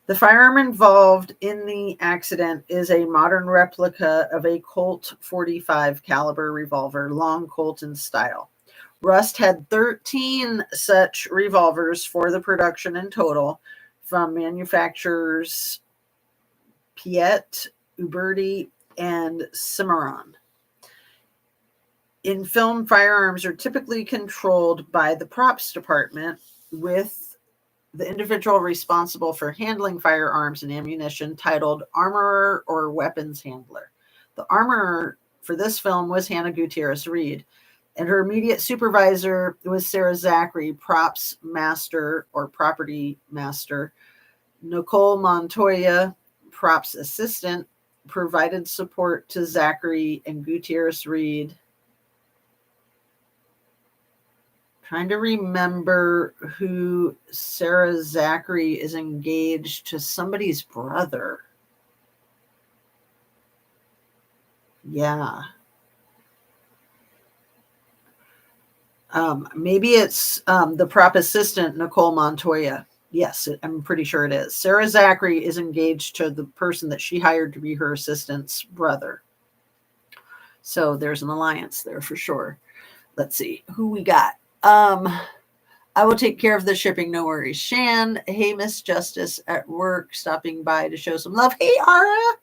The firearm involved in the accident is a modern replica of a Colt .45 caliber revolver, long Colt in style. Rust had 13 such revolvers for the production in total from manufacturers Piet, Uberti, and Cimarron. In film, firearms are typically controlled by the props department, with the individual responsible for handling firearms and ammunition titled armorer or weapons handler. The armorer for this film was Hannah Gutierrez Reed, and her immediate supervisor was Sarah Zachary, props master or property master. Nicole Montoya, props assistant, provided support to Zachary and Gutierrez Reed. Trying to remember who Sarah Zachary is engaged to somebody's brother. Yeah. Maybe it's the prop assistant, Nicole Montoya. Yes, I'm pretty sure it is. Sarah Zachary is engaged to the person that she hired to be her assistant's brother. So there's an alliance there for sure. Let's see who we got. I will take care of the shipping. No worries. Shan, hey, Miss Justice at work, stopping by to show some love. Hey, Ara,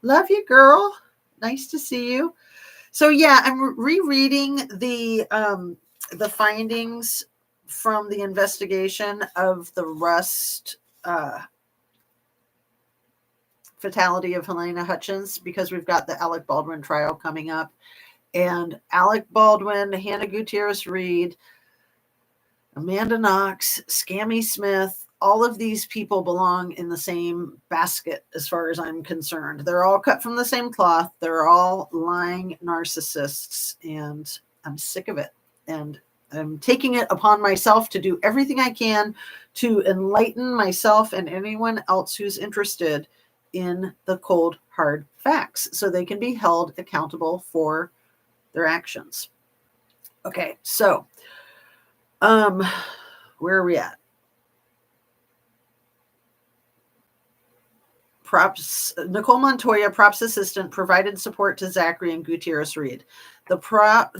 love you, girl. Nice to see you. So yeah, I'm rereading the findings from the investigation of the Rust fatality of Helena Hutchins, because we've got the Alec Baldwin trial coming up. And Alec Baldwin, Hannah Gutierrez Reed, Amanda Knox, Scammy Smith, all of these people belong in the same basket as far as I'm concerned. They're all cut from the same cloth. They're all lying narcissists, and I'm sick of it. And I'm taking it upon myself to do everything I can to enlighten myself and anyone else who's interested in the cold, hard facts so they can be held accountable for their actions. Okay, so where are we at? Props. Nicole Montoya, props assistant, provided support to Zachary and Gutierrez Reed. The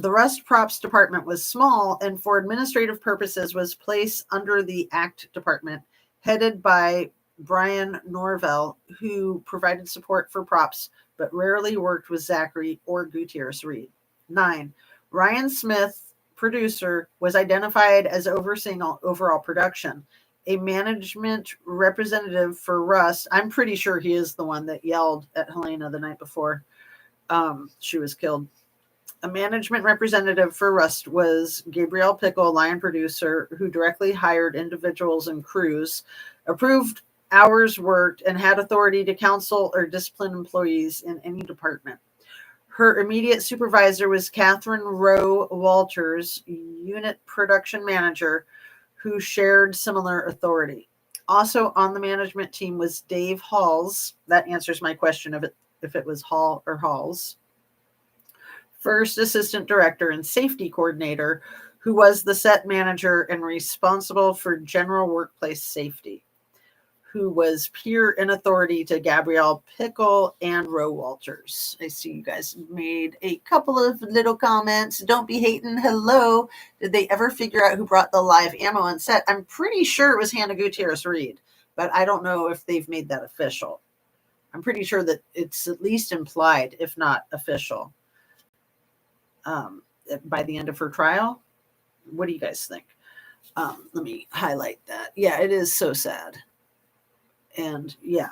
Rust props department was small and for administrative purposes was placed under the ACT department, headed by Brian Norvell, who provided support for props but rarely worked with Zachary or Gutierrez Reed. 9. Ryan Smith, producer, was identified as overseeing overall production. A management representative for Rust, I'm pretty sure he is the one that yelled at Helena the night before she was killed. A management representative for Rust was Gabrielle Pickle, line producer, who directly hired individuals and crews, approved hours worked, and had authority to counsel or discipline employees in any department. Her immediate supervisor was Catherine Rowe Walters, unit production manager, who shared similar authority. Also on the management team was Dave Halls. That answers my question of if it was Hall or Halls. First assistant director and safety coordinator, who was the set manager and responsible for general workplace safety, who was peer in authority to Gabrielle Pickle and Roe Walters. I see you guys made a couple of little comments. Don't be hating. Hello. Did they ever figure out who brought the live ammo on set? I'm pretty sure it was Hannah Gutierrez-Reed, but I don't know if they've made that official. I'm pretty sure that it's at least implied, if not official, by the end of her trial. What do you guys think? Let me highlight that. Yeah, it is so sad. And yeah,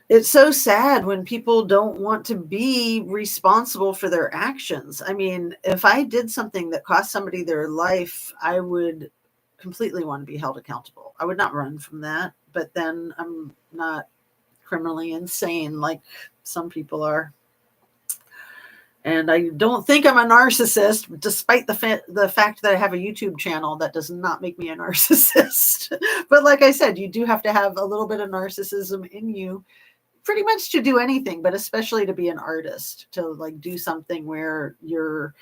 it's so sad when people don't want to be responsible for their actions. I mean, if I did something that cost somebody their life, I would completely want to be held accountable. I would not run from that, but then I'm not criminally insane like some people are. And I don't think I'm a narcissist, despite the fact that I have a YouTube channel. That does not make me a narcissist. But like I said, you do have to have a little bit of narcissism in you pretty much to do anything, but especially to be an artist, to like do something where you're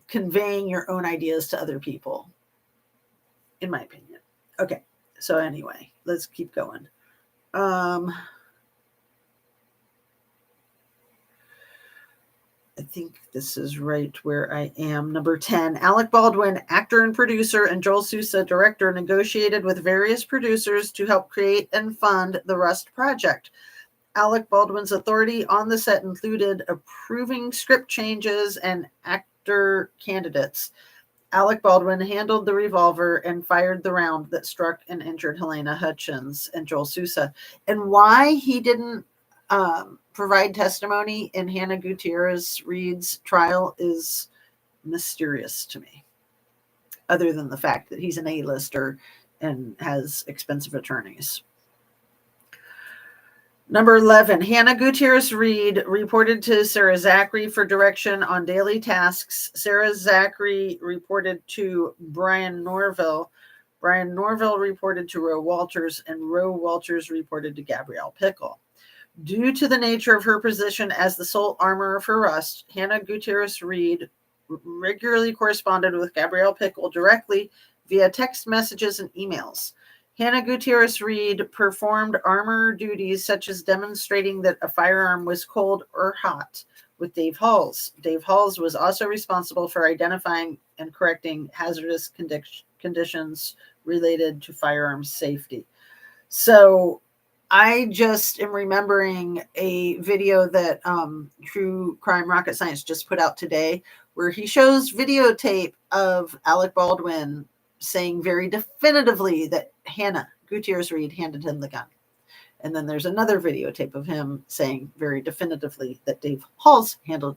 conveying your own ideas to other people, in my opinion. Okay, so anyway, let's keep going. I think this is right where I am. Number 10, Alec Baldwin, actor and producer, and Joel Sousa, director, negotiated with various producers to help create and fund the Rust project. Alec Baldwin's authority on the set included approving script changes and actor candidates. Alec Baldwin handled the revolver and fired the round that struck and injured Helena Hutchins and Joel Sousa. And why he didn't provide testimony in Hannah Gutierrez-Reed's trial is mysterious to me, other than the fact that he's an A-lister and has expensive attorneys. Number 11, Hannah Gutierrez-Reed reported to Sarah Zachary for direction on daily tasks. Sarah Zachary reported to Brian Norville. Brian Norville reported to Roe Walters, and Roe Walters reported to Gabrielle Pickle. Due to the nature of her position as the sole armorer for Rust, Hannah Gutierrez-Reed regularly corresponded with Gabrielle Pickle directly via text messages and emails. Hannah Gutierrez-Reed performed armor duties such as demonstrating that a firearm was cold or hot with Dave Halls. Dave Halls was also responsible for identifying and correcting hazardous conditions related to firearm safety. So I just am remembering a video that True Crime Rocket Science just put out today, where he shows videotape of Alec Baldwin saying very definitively that Hannah Gutierrez-Reed handed him the gun. And then there's another videotape of him saying very definitively that Dave Halls handed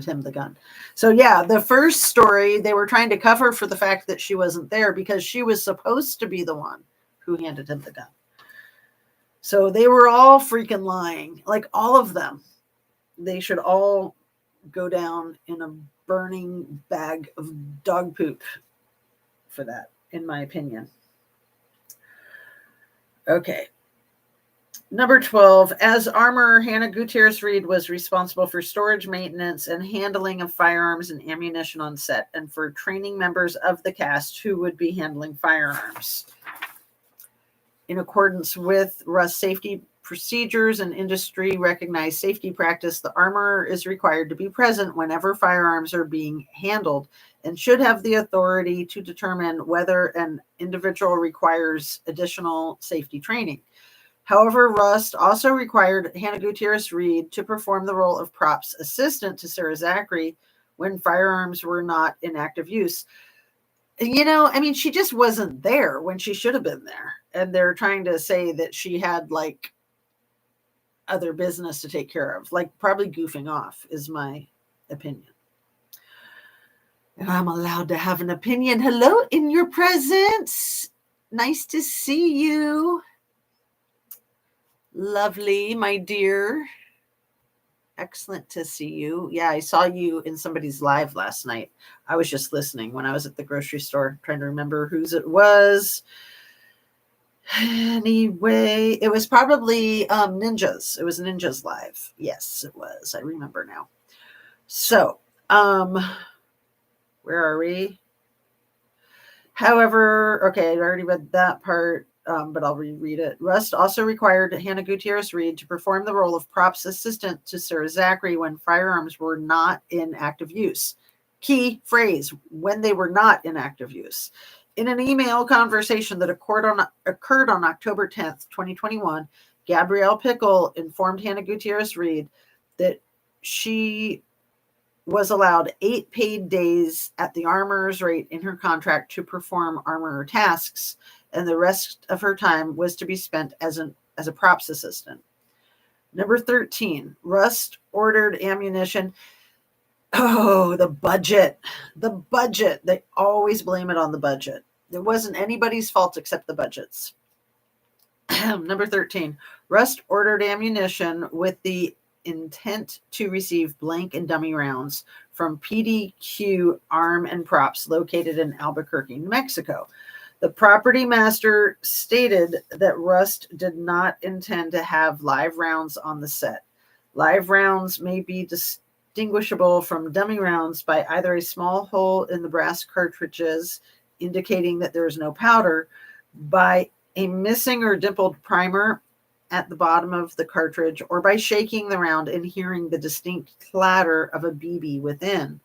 him the gun. So yeah, the first story, they were trying to cover for the fact that she wasn't there because she was supposed to be the one who handed him the gun. So they were all freaking lying, like all of them. They should all go down in a burning bag of dog poop for that, in my opinion. Okay. Number 12, as armorer, Hannah Gutierrez-Reed was responsible for storage, maintenance, and handling of firearms and ammunition on set, and for training members of the cast who would be handling firearms. In accordance with Rust safety procedures and industry recognized safety practice, the armorer is required to be present whenever firearms are being handled and should have the authority to determine whether an individual requires additional safety training. However, Rust also required Hannah Gutierrez-Reed to perform the role of props assistant to Sarah Zachary when firearms were not in active use. You know, I mean, she just wasn't there when she should have been there. And they're trying to say that she had like other business to take care of, like probably goofing off is my opinion. And I'm allowed to have an opinion. Hello, in your presence. Nice to see you. Lovely, my dear. Excellent to see you. Yeah, I saw you in somebody's live last night. I was just listening when I was at the grocery store, trying to remember whose it was. Anyway, it was probably Ninja's. It was Ninja's live. Yes, it was. I remember now. So, where are we? However, okay, I already read that part, but I'll reread it. Rust also required Hannah Gutierrez-Reed to perform the role of props assistant to Sarah Zachary when firearms were not in active use. Key phrase, when they were not in active use. In an email conversation that occurred on October 10th, 2021, Gabrielle Pickle informed Hannah Gutierrez-Reed that she was allowed 8 paid days at the armorer's rate in her contract to perform armorer tasks, and the rest of her time was to be spent as a props assistant. Number 13, Rust ordered ammunition. Oh, the budget. The budget. They always blame it on the budget. It wasn't anybody's fault except the budget's. Number 13, Rust ordered ammunition with the intent to receive blank and dummy rounds from PDQ Arm and Props located in Albuquerque, New Mexico. The property master stated that Rust did not intend to have live rounds on the set. Live rounds may be distinguishable from dummy rounds by either a small hole in the brass cartridges, indicating that there is no powder, by a missing or dimpled primer at the bottom of the cartridge, or by shaking the round and hearing the distinct clatter of a BB within.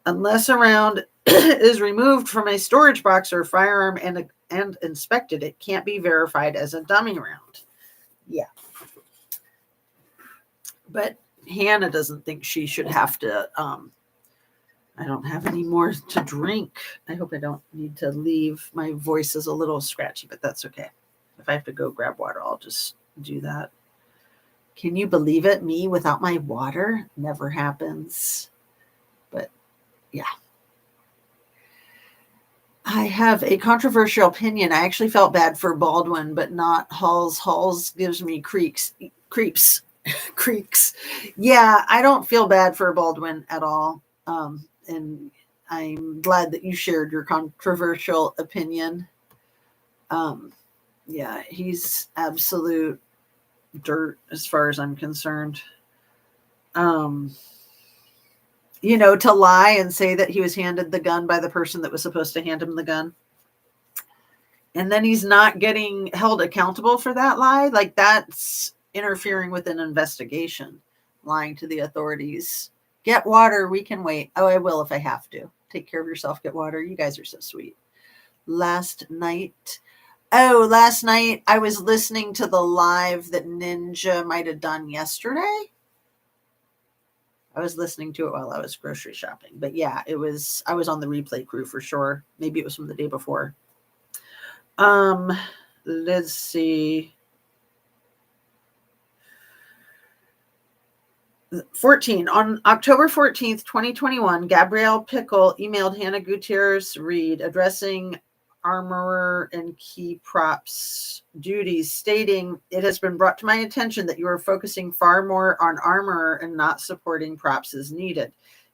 Unless a round is removed from a storage box or firearm and inspected, it can't be verified as a dummy round. Yeah. But Hannah doesn't think she should have to, I don't have any more to drink. I hope I don't need to leave. My voice is a little scratchy, but that's okay. If I have to go grab water, I'll just do that. Can you believe it? Me without my water? Never happens. But yeah. I have a controversial opinion. I actually felt bad for Baldwin, but not Halls. Halls gives me creeps. Creaks. Yeah, I don't feel bad for Baldwin at all. And I'm glad that you shared your controversial opinion. Yeah, he's absolute dirt as far as I'm concerned. You know, to lie and say that he was handed the gun by the person that was supposed to hand him the gun. And then he's not getting held accountable for that lie. Like, that's interfering with an investigation, lying to the authorities. Get water. We can wait. Oh, I will if I have to. Take care of yourself. Get water. You guys are so sweet. Last night I was listening to the live that Ninja might have done yesterday. I was listening to it while I was grocery shopping. But yeah, I was on the replay crew for sure. Maybe it was from the day before. Let's see. 14. On October 14th, 2021, Gabrielle Pickle emailed Hannah Gutierrez-Reed addressing armorer and key props duties, stating, "It has been brought to my attention that you are focusing far more on armorer and not supporting props as needed."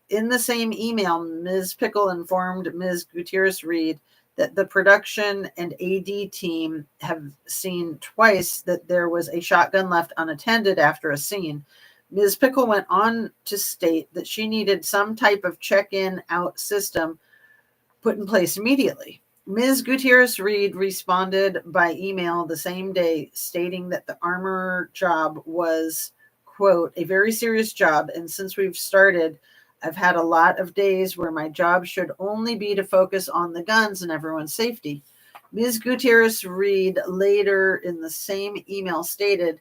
In the same email, Ms. Pickle informed Ms. Gutierrez-Reed that the production and AD team have seen twice that there was a shotgun left unattended after a scene. Ms. Pickle went on to state that she needed some type of check-in out system put in place immediately. Ms. Gutierrez-Reed responded by email the same day, stating that the armorer job was, quote, "a very serious job, and since we've started, I've had a lot of days where my job should only be to focus on the guns and everyone's safety." Ms. Gutierrez-Reed later in the same email stated,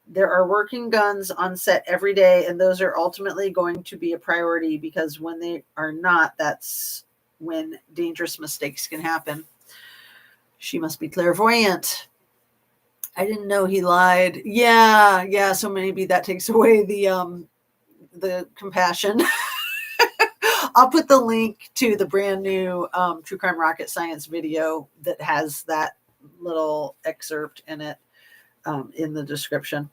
"There are working guns on set every day, and those are ultimately going to be a priority because when they are not, that's when dangerous mistakes can happen." She must be clairvoyant. I didn't know he lied. Yeah. So maybe that takes away the compassion. I'll put the link to the brand new True Crime Rocket Science video that has that little excerpt in it in the description.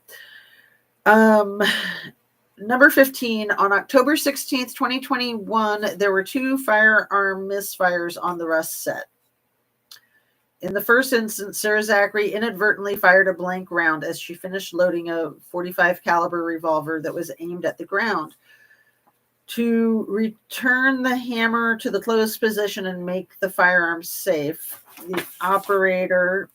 Number 15, on October 16th, 2021, there were 2 firearm misfires on the Rust set. In the first instance, Sarah Zachary inadvertently fired a blank round as she finished loading a .45 caliber revolver that was aimed at the ground. To return the hammer to the closed position and make the firearm safe, the operator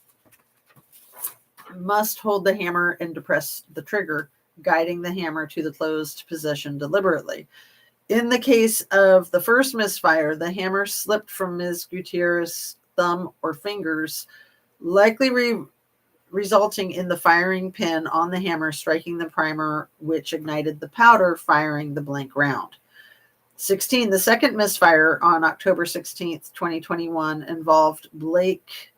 must hold the hammer and depress the trigger, guiding the hammer to the closed position deliberately. In the case of the first misfire, the hammer slipped from Ms. Gutierrez's thumb or fingers, likely resulting in the firing pin on the hammer striking the primer, which ignited the powder, firing the blank round. 16. The second misfire on October 16th, 2021 involved Blake,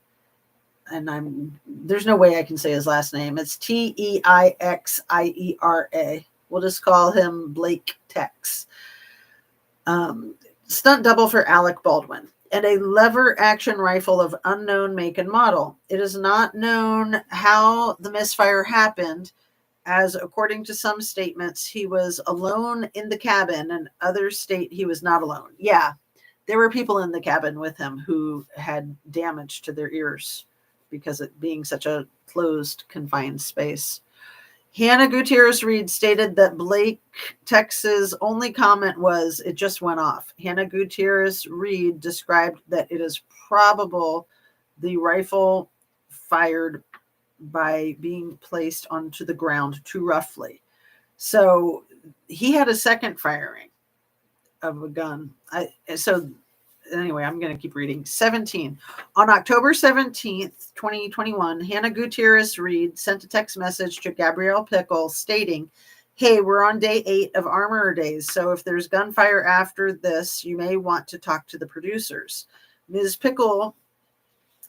and there's no way I can say his last name. It's Teixiera. We'll just call him Blake Tex. Stunt double for Alec Baldwin, and a lever action rifle of unknown make and model. It is not known how the misfire happened, as according to some statements, he was alone in the cabin, and others state he was not alone. Yeah, there were people in the cabin with him who had damage to their ears because it being such a closed, confined space. Hannah Gutierrez Reed stated that Blake Tex's only comment was, "It just went off." Hannah Gutierrez Reed described that it is probable the rifle fired by being placed onto the ground too roughly. So he had a second firing of a gun. Anyway, I'm going to keep reading. 17. On October 17th, 2021, Hannah Gutierrez Reed sent a text message to Gabrielle Pickle stating, "Hey, we're on day 8 of Armorer Days, so if there's gunfire after this, you may want to talk to the producers." Ms. Pickle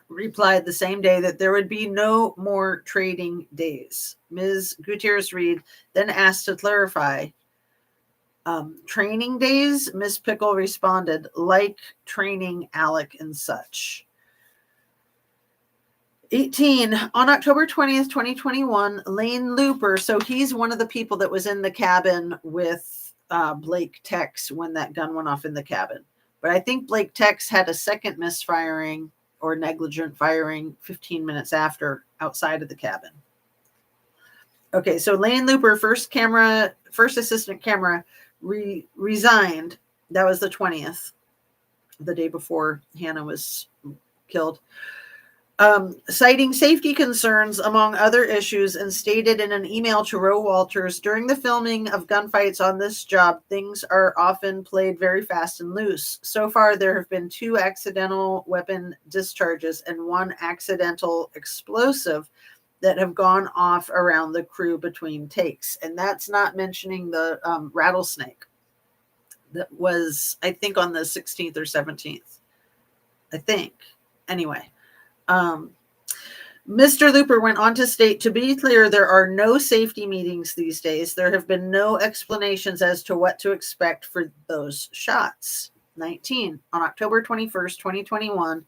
replied the same day that there would be no more trading days. Ms. Gutierrez Reed then asked to clarify, training days? Ms. Pickle responded, "Like training Alec and such." 18. On October 20th, 2021, Lane Looper, so he's one of the people that was in the cabin with Blake Tex when that gun went off in the cabin. But I think Blake Tex had a second misfiring or negligent firing 15 minutes after outside of the cabin. Okay, so Lane Looper, first assistant camera, resigned. That was the 20th, the day before Hannah was killed. Citing safety concerns, among other issues, and stated in an email to Roe Walters, "During the filming of gunfights on this job, things are often played very fast and loose. So far, there have been 2 accidental weapon discharges and 1 accidental explosive that have gone off around the crew between takes." And that's not mentioning the rattlesnake that was, I think, on the 16th or 17th. I think. Anyway. Mr. Looper went on to state, "To be clear, there are no safety meetings these days. There have been no explanations as to what to expect for those shots." 19. On October 21st, 2021,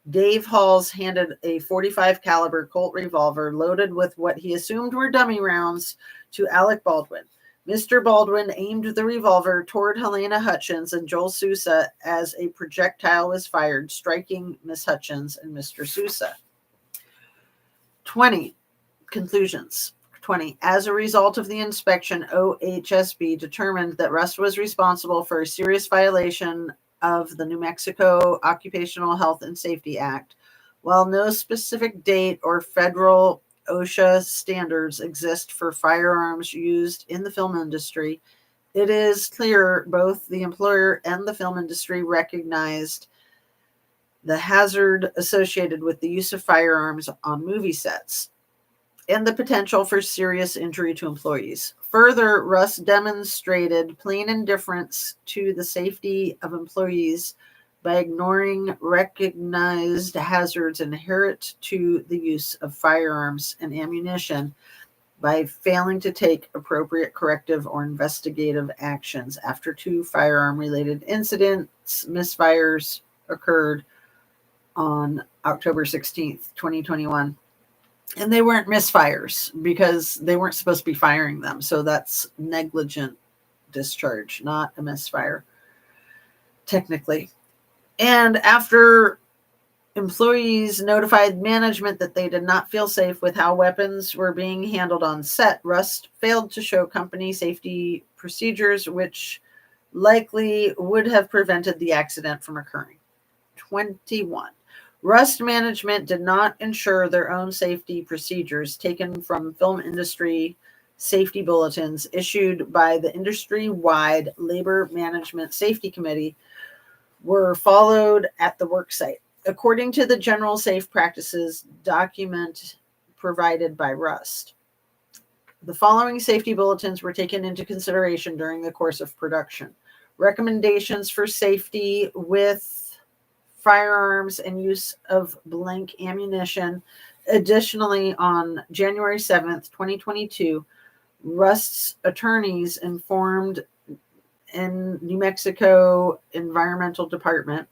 Dave Halls handed a .45 caliber Colt revolver loaded with what he assumed were dummy rounds to Alec Baldwin. Mr. Baldwin aimed the revolver toward Helena Hutchins and Joel Sousa as a projectile was fired, striking Miss Hutchins and Mr. Sousa. 20. Conclusions. 20. As a result of the inspection, OHSB determined that Rust was responsible for a serious violation of the New Mexico Occupational Health and Safety Act. While no specific date or federal OSHA standards exist for firearms used in the film industry, it is clear both the employer and the film industry recognized the hazard associated with the use of firearms on movie sets and the potential for serious injury to employees. Further, Russ demonstrated plain indifference to the safety of employees by ignoring recognized hazards inherent to the use of firearms and ammunition, by failing to take appropriate corrective or investigative actions after 2 firearm-related incidents, misfires, occurred on October 16th, 2021. And they weren't misfires because they weren't supposed to be firing them. So that's negligent discharge, not a misfire, technically. And after employees notified management that they did not feel safe with how weapons were being handled on set, Rust failed to show company safety procedures, which likely would have prevented the accident from occurring. 21. Rust management did not ensure their own safety procedures taken from film industry safety bulletins issued by the industry-wide Labor Management Safety Committee were followed at the worksite, according to the General Safe Practices document provided by Rust. The following safety bulletins were taken into consideration during the course of production. Recommendations for safety with firearms and use of blank ammunition. Additionally, on January 7th, 2022, Rust's attorneys informed in New Mexico Environmental Department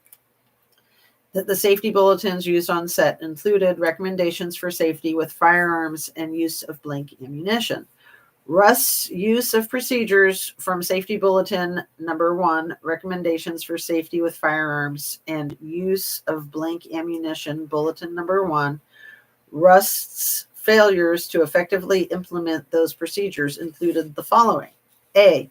that the safety bulletins used on set included recommendations for safety with firearms and use of blank ammunition. Rust's use of procedures from Safety Bulletin number 1, recommendations for safety with firearms and use of blank ammunition, Bulletin number 1, Rust's failures to effectively implement those procedures included the following. A.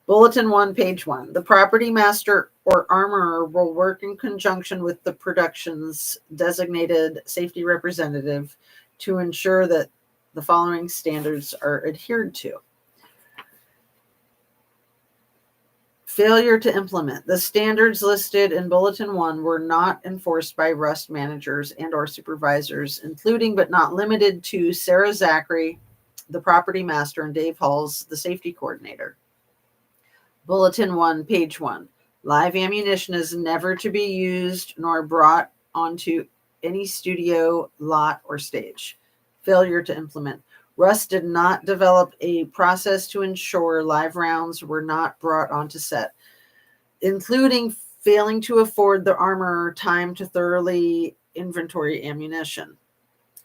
Bulletin 1, page 1. The property master or armorer will work in conjunction with the production's designated safety representative to ensure that the following standards are adhered to. Failure to implement. The standards listed in Bulletin 1 were not enforced by Rust managers and or supervisors, including but not limited to Sarah Zachary, the property master, and Dave Halls, the safety coordinator. Bulletin 1, page 1. Live ammunition is never to be used nor brought onto any studio, lot, or stage. Failure to implement. Rust did not develop a process to ensure live rounds were not brought onto set, including failing to afford the armorer time to thoroughly inventory ammunition.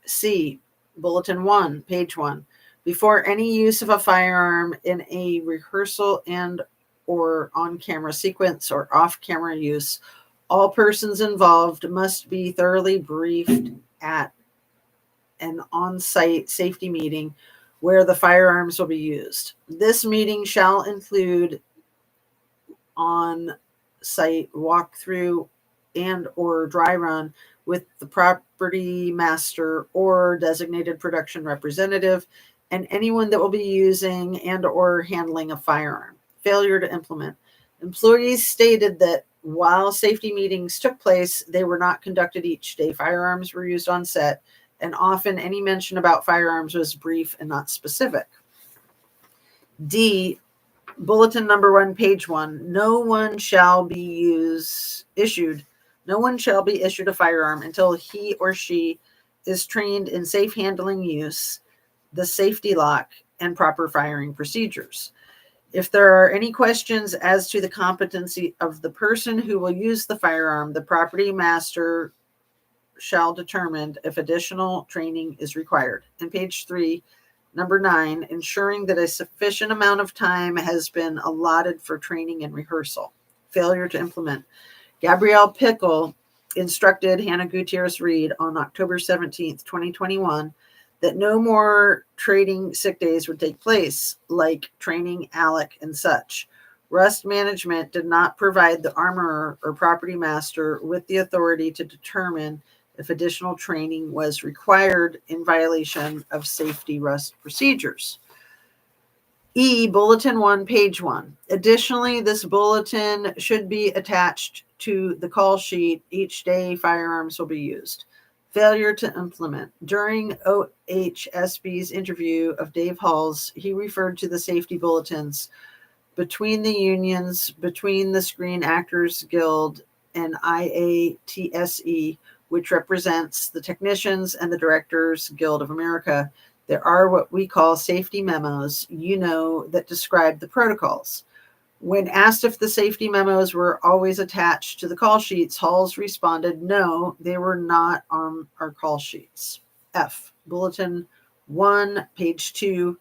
C. Bulletin 1, page 1. Before any use of a firearm in a rehearsal and or on-camera sequence or off-camera use, all persons involved must be thoroughly briefed at an on-site safety meeting where the firearms will be used. This meeting shall include on-site walkthrough and or dry run with the property master or designated production representative and anyone that will be using and or handling a firearm. Failure to implement. Employees stated that while safety meetings took place, they were not conducted each day. Firearms were used on set, and often any mention about firearms was brief and not specific. D. Bulletin number 1, page 1. No one shall be issued a firearm until he or she is trained in safe handling use, the safety lock, and proper firing procedures. If there are any questions as to the competency of the person who will use the firearm, the property master shall determine if additional training is required. And page 3, number 9, ensuring that a sufficient amount of time has been allotted for training and rehearsal. Failure to implement. Gabrielle Pickle instructed Hannah Gutierrez Reed on October 17th, 2021, that no more trading sick days would take place, like training ALEC and such. Rust management did not provide the armorer or property master with the authority to determine if additional training was required in violation of safety Rust procedures. E. Bulletin 1, page 1. Additionally, this bulletin should be attached to the call sheet each day firearms will be used. Failure to implement. During OHSB's interview of Dave Halls, he referred to the safety bulletins between the unions, between the Screen Actors Guild and IATSE, which represents the Technicians and the Directors Guild of America. There are what we call safety memos, that describe the protocols. When asked if the safety memos were always attached to the call sheets, Halls responded, no, they were not on our call sheets. F. Bulletin 1, page 2,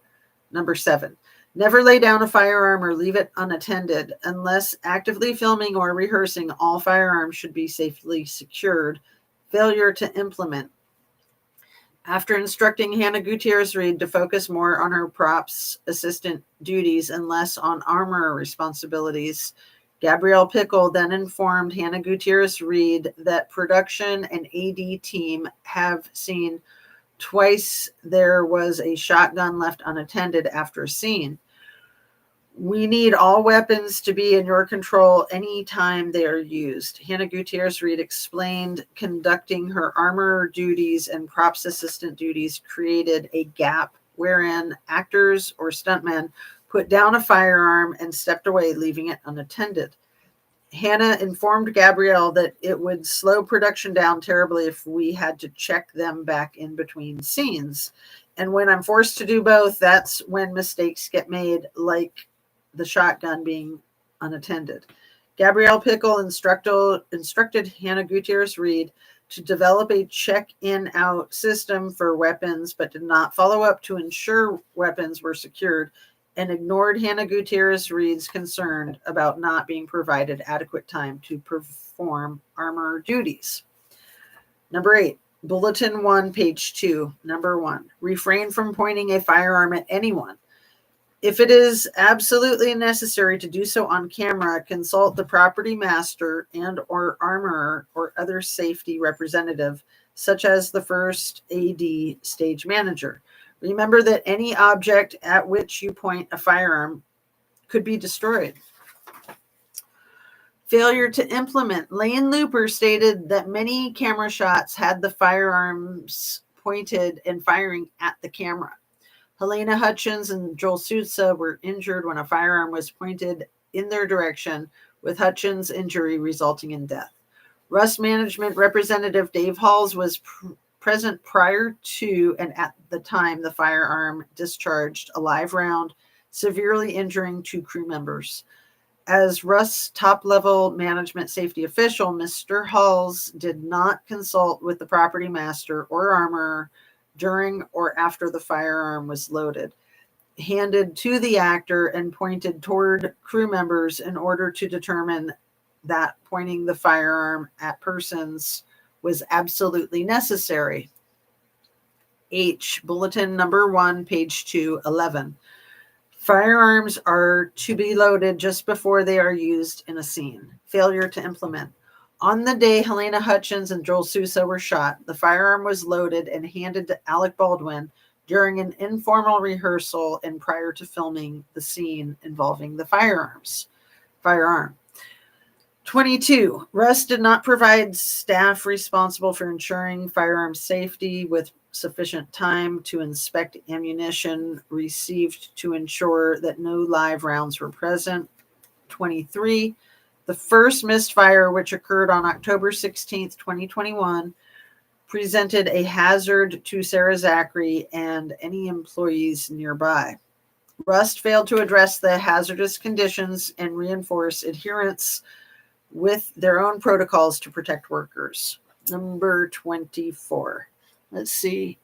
number 7. Never lay down a firearm or leave it unattended. Unless actively filming or rehearsing, all firearms should be safely secured. Failure to implement. After instructing Hannah Gutierrez-Reed to focus more on her props assistant duties and less on armor responsibilities, Gabrielle Pickle then informed Hannah Gutierrez-Reed that production and AD team have seen twice there was a shotgun left unattended after a scene. We need all weapons to be in your control anytime they are used. Hannah Gutierrez-Reed explained conducting her armor duties and props assistant duties created a gap wherein actors or stuntmen put down a firearm and stepped away, leaving it unattended. Hannah informed Gabrielle that it would slow production down terribly if we had to check them back in between scenes. And when I'm forced to do both, that's when mistakes get made, like the shotgun being unattended. Gabrielle Pickle instructed Hannah Gutierrez-Reed to develop a check-in-out system for weapons, but did not follow up to ensure weapons were secured, and ignored Hannah Gutierrez-Reed's concern about not being provided adequate time to perform armor duties. Number 8, Bulletin 1, page 2. Number 1, refrain from pointing a firearm at anyone. If it is absolutely necessary to do so on camera, consult the property master and or armorer or other safety representative, such as the first AD stage manager. Remember that any object at which you point a firearm could be destroyed. Failure to implement. Lane Looper stated that many camera shots had the firearms pointed and firing at the camera. Helena Hutchins and Joel Sousa were injured when a firearm was pointed in their direction, with Hutchins' injury resulting in death. Rust Management representative Dave Halls was present prior to and at the time the firearm discharged a live round, severely injuring 2 crew members. As Rust's top-level management safety official, Mr. Halls did not consult with the property master or armorer during or after the firearm was loaded, handed to the actor, and pointed toward crew members in order to determine that pointing the firearm at persons was absolutely necessary. H, Bulletin number 1, page 211. Firearms are to be loaded just before they are used in a scene. Failure to implement. On the day Helena Hutchins and Joel Sousa were shot, the firearm was loaded and handed to Alec Baldwin during an informal rehearsal and prior to filming the scene involving the firearm. 22. Rust did not provide staff responsible for ensuring firearm safety with sufficient time to inspect ammunition received to ensure that no live rounds were present. 23. The first misfire, which occurred on October 16th, 2021, presented a hazard to Sarah Zachary and any employees nearby. Rust failed to address the hazardous conditions and reinforce adherence with their own protocols to protect workers. Number 24. Let's see.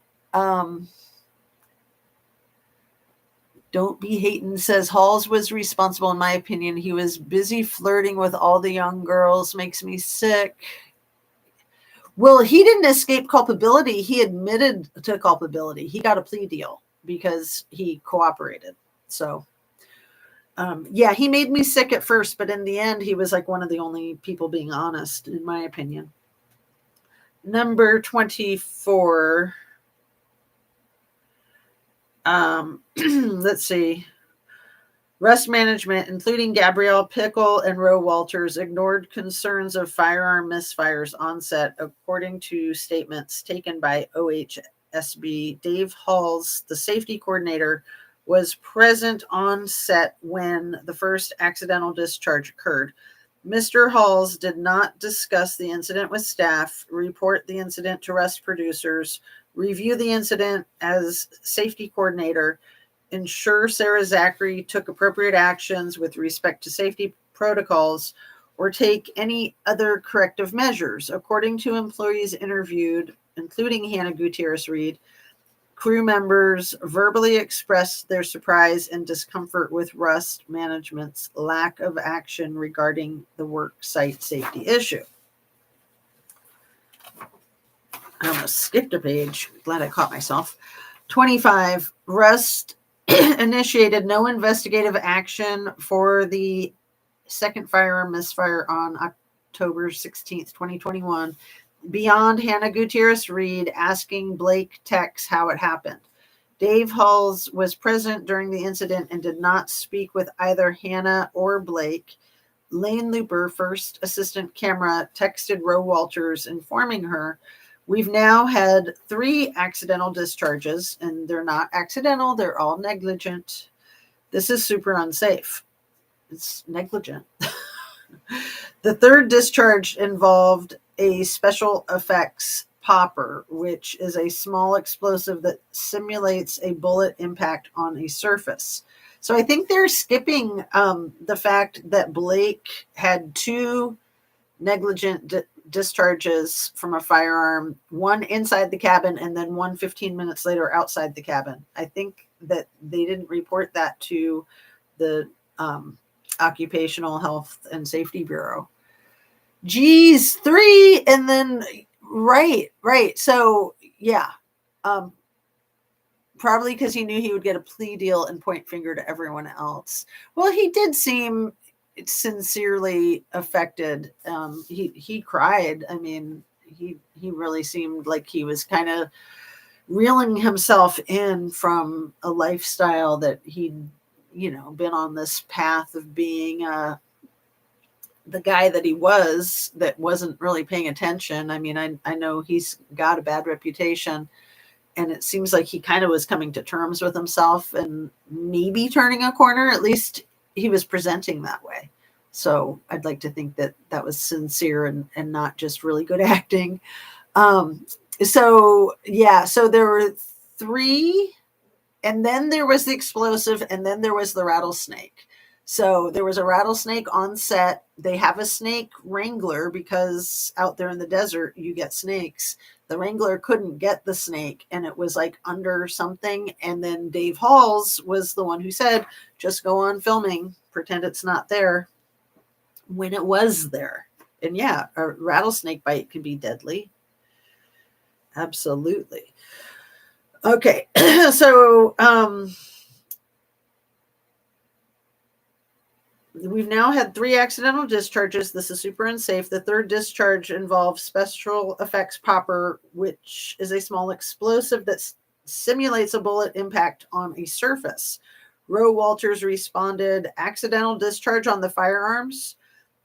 Don't Be Hatin' says Halls was responsible, in my opinion. He was busy flirting with all the young girls. Makes me sick. Well, he didn't escape culpability. He admitted to culpability. He got a plea deal because he cooperated. So, yeah, he made me sick at first, but in the end, he was like one of the only people being honest, in my opinion. Number 24. Let's see. Rust Management, including Gabrielle Pickle and Roe Walters, ignored concerns of firearm misfires on set, according to statements taken by OHSB. Dave Halls, the safety coordinator, was present on set when the first accidental discharge occurred. Mr. Halls did not discuss the incident with staff, report the incident to Rust producers, review the incident as safety coordinator, ensure Sarah Zachary took appropriate actions with respect to safety protocols, or take any other corrective measures. According to employees interviewed, including Hannah Gutierrez-Reed, crew members verbally expressed their surprise and discomfort with Rust Management's lack of action regarding the work site safety issue. I almost skipped a page. Glad I caught myself. 25. Rust initiated no investigative action for the second firearm misfire on October 16th, 2021, beyond Hannah Gutierrez Reed asking Blake Tex how it happened. Dave Halls was present during the incident and did not speak with either Hannah or Blake. Lane Looper, first assistant camera, texted Roe Walters informing her, "We've now had 3 accidental discharges, and they're not accidental, they're all negligent. This is super unsafe." It's negligent. The third discharge involved a special effects popper, which is a small explosive that simulates a bullet impact on a surface. So I think they're skipping the fact that Blake had 2 negligent discharges from a firearm, one inside the cabin and then one 15 minutes later outside the cabin. I think that they didn't report that to the Occupational Health and Safety Bureau. Geez, 3 and then right. So yeah, probably because he knew he would get a plea deal and point finger to everyone else. Well, he did seem sincerely affected. He cried. I mean, he really seemed like he was kind of reeling himself in from a lifestyle that he'd been on this path of being the guy that he was, that wasn't really paying attention. I mean, I know he's got a bad reputation, and it seems like he kind of was coming to terms with himself and maybe turning a corner. At least he was presenting that way. So I'd like to think that that was sincere and not just really good acting. So there were 3, and then there was the explosive, and then there was the rattlesnake. So there was a rattlesnake on set. They have a snake wrangler because out there in the desert, you get snakes. The wrangler couldn't get the snake, and it was like under something. And then Dave Halls was the one who said, just go on filming, pretend it's not there, when it was there. And yeah, a rattlesnake bite can be deadly. Absolutely. Okay. So, we've now had 3 accidental discharges. This is super unsafe. The third discharge involves special effects popper, which is a small explosive that simulates a bullet impact on a surface. Roe Walters responded, accidental discharge on the firearms.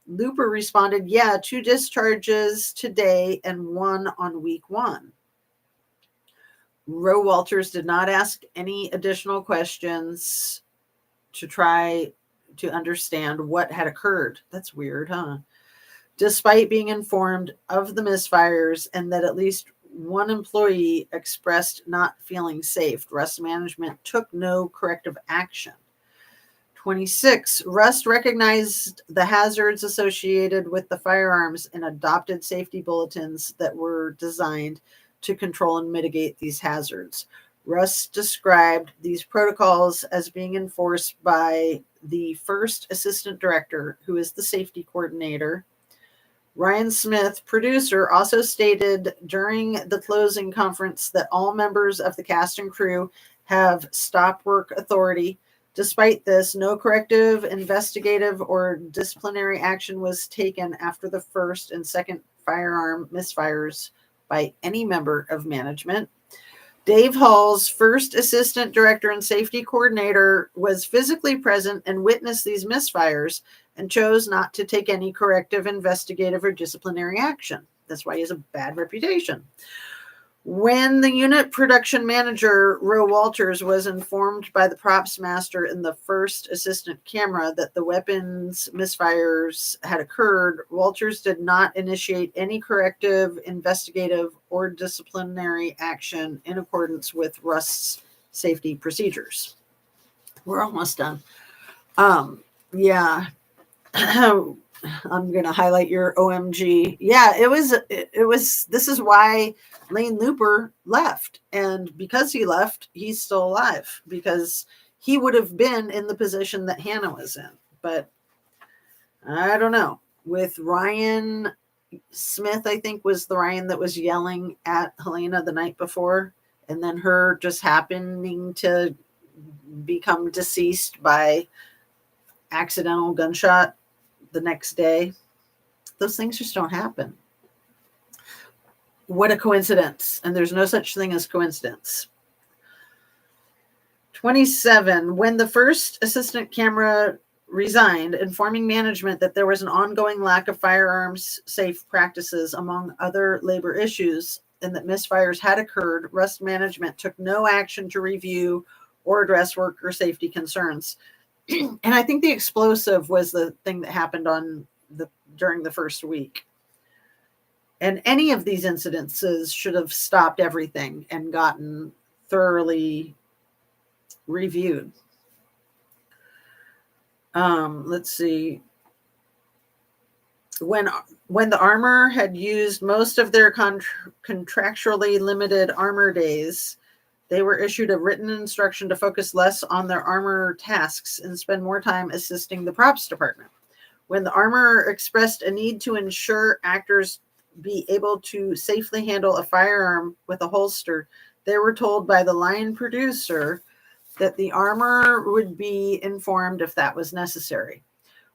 Looper responded, 2 discharges today and 1 on week 1. Roe Walters did not ask any additional questions to try to understand what had occurred. That's weird, huh? Despite being informed of the misfires and that at least 1 employee expressed not feeling safe, Rust Management took no corrective action. 26. Rust recognized the hazards associated with the firearms and adopted safety bulletins that were designed to control and mitigate these hazards. Rust described these protocols as being enforced by the first assistant director, who is the safety coordinator. Ryan Smith, producer, also stated during the closing conference that all members of the cast and crew have stop work authority. Despite this, no corrective, investigative, or disciplinary action was taken after the first and second firearm misfires by any member of management. Dave Halls, first assistant director and safety coordinator, was physically present and witnessed these misfires and chose not to take any corrective, investigative, or disciplinary action. That's why he has a bad reputation. When the unit production manager, Roe Walters, was informed by the props master and the first assistant camera that the weapons misfires had occurred, Walters did not initiate any corrective, investigative, or disciplinary action in accordance with Rust's safety procedures. We're almost done. I'm going to highlight your OMG. Yeah, it was, this is why Lane Looper left. And because he left, he's still alive, because he would have been in the position that Hannah was in. But I don't know. With Ryan Smith, I think, was the Ryan that was yelling at Helena the night before, and then her just happening to become deceased by accidental gunshot the next day. Those things just don't happen. What a coincidence. And there's no such thing as coincidence. 27, when the first assistant camera resigned, informing management that there was an ongoing lack of firearms safe practices among other labor issues and that misfires had occurred, Rust management took no action to review or address worker safety concerns. And I think the explosive was the thing that happened during the first week. And any of these incidences should have stopped everything and gotten thoroughly reviewed. Let's see. When the armor had used most of their contractually limited armor days, they were issued a written instruction to focus less on their armor tasks and spend more time assisting the props department. When the armorer expressed a need to ensure actors be able to safely handle a firearm with a holster, they were told by the line producer that the armorer would be informed if that was necessary.